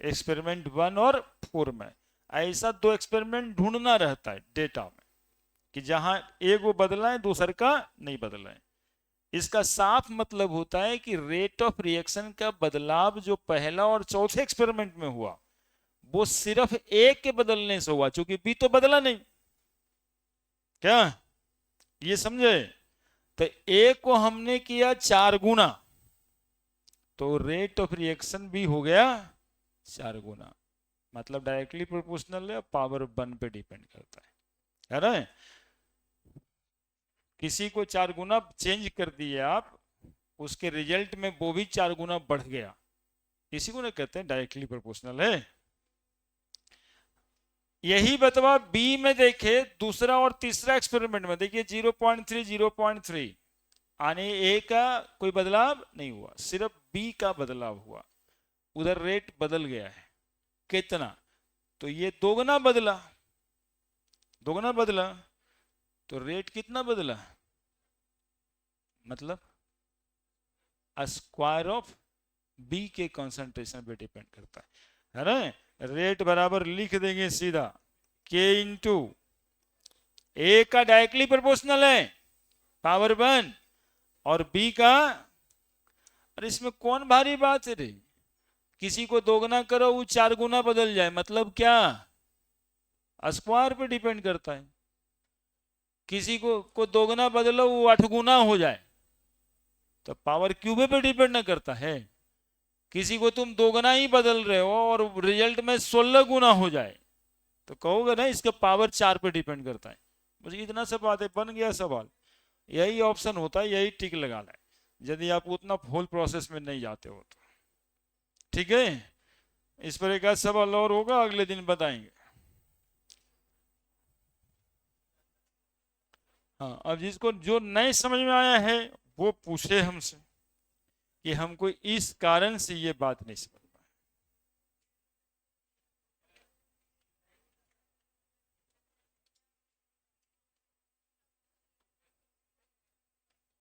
एक्सपेरिमेंट 1 और 4 में ऐसा 2 एक्सपेरिमेंट ढूंढना रहता है डेटा में कि जहां एक वो बदला है दूसर का नहीं बदला है। इसका साफ मतलब होता है कि रेट ऑफ रिएक्शन का बदलाव जो पहला और चौथे एक्सपेरिमेंट में हुआ वो सिर्फ ए के बदलने से हुआ, क्योंकि बी तो बदला नहीं। क्या ये समझे? तो ए को हमने किया 4 गुना, तो रेट ऑफ रिएक्शन भी हो गया 4 गुना, मतलब डायरेक्टली प्रोपोर्शनल है, पावर 1 पे डिपेंड करता है ना? किसी को 4 गुना चेंज कर दिए आप, उसके रिजल्ट में वो भी 4 गुना बढ़ गया, इसी को ना कहते हैं डायरेक्टली प्रोपोर्शनल है। यही बतवा बी में देखे, दूसरा और तीसरा एक्सपेरिमेंट में देखिए 0.3 0.3 आने ए का कोई बदलाव नहीं हुआ, सिर्फ बी का बदलाव हुआ। उधर रेट बदल गया है, कितना? तो ये दोगुना बदला, दोगुना बदला, तो रेट कितना बदला? मतलब स्क्वायर ऑफ बी के कंसंट्रेशन पे डिपेंड करता है ना? रेट बराबर लिख देंगे सीधा, के इंटू ए का डायरेक्टली प्रोपोर्शनल है पावर 1 और बी का, अरे इसमें कौन भारी बात है रे? किसी को दोगुना करो वो 4 गुना बदल जाए, मतलब क्या? स्क्वायर पे डिपेंड करता है। किसी को दोगुना बदलो वो 8 गुना हो जाए, तो पावर क्यूब पे डिपेंड ना करता है। किसी को तुम दोगुना ही बदल रहे हो और रिजल्ट में 16 गुना हो जाए, तो कहोगे ना इसका पावर 4 पे डिपेंड करता है। बस इतना सा बात है, बन गया सवाल। यही ऑप्शन होता है, यही टिक लगा है, यदि आप उतना होल प्रोसेस में नहीं जाते हो तो। ठीक है, इस पर एक सवाल और होगा, अगले दिन बताएंगे। हाँ, अब जिसको जो नहीं समझ में आया है वो पूछे हमसे कि हमको इस कारण से ये बात नहीं समझ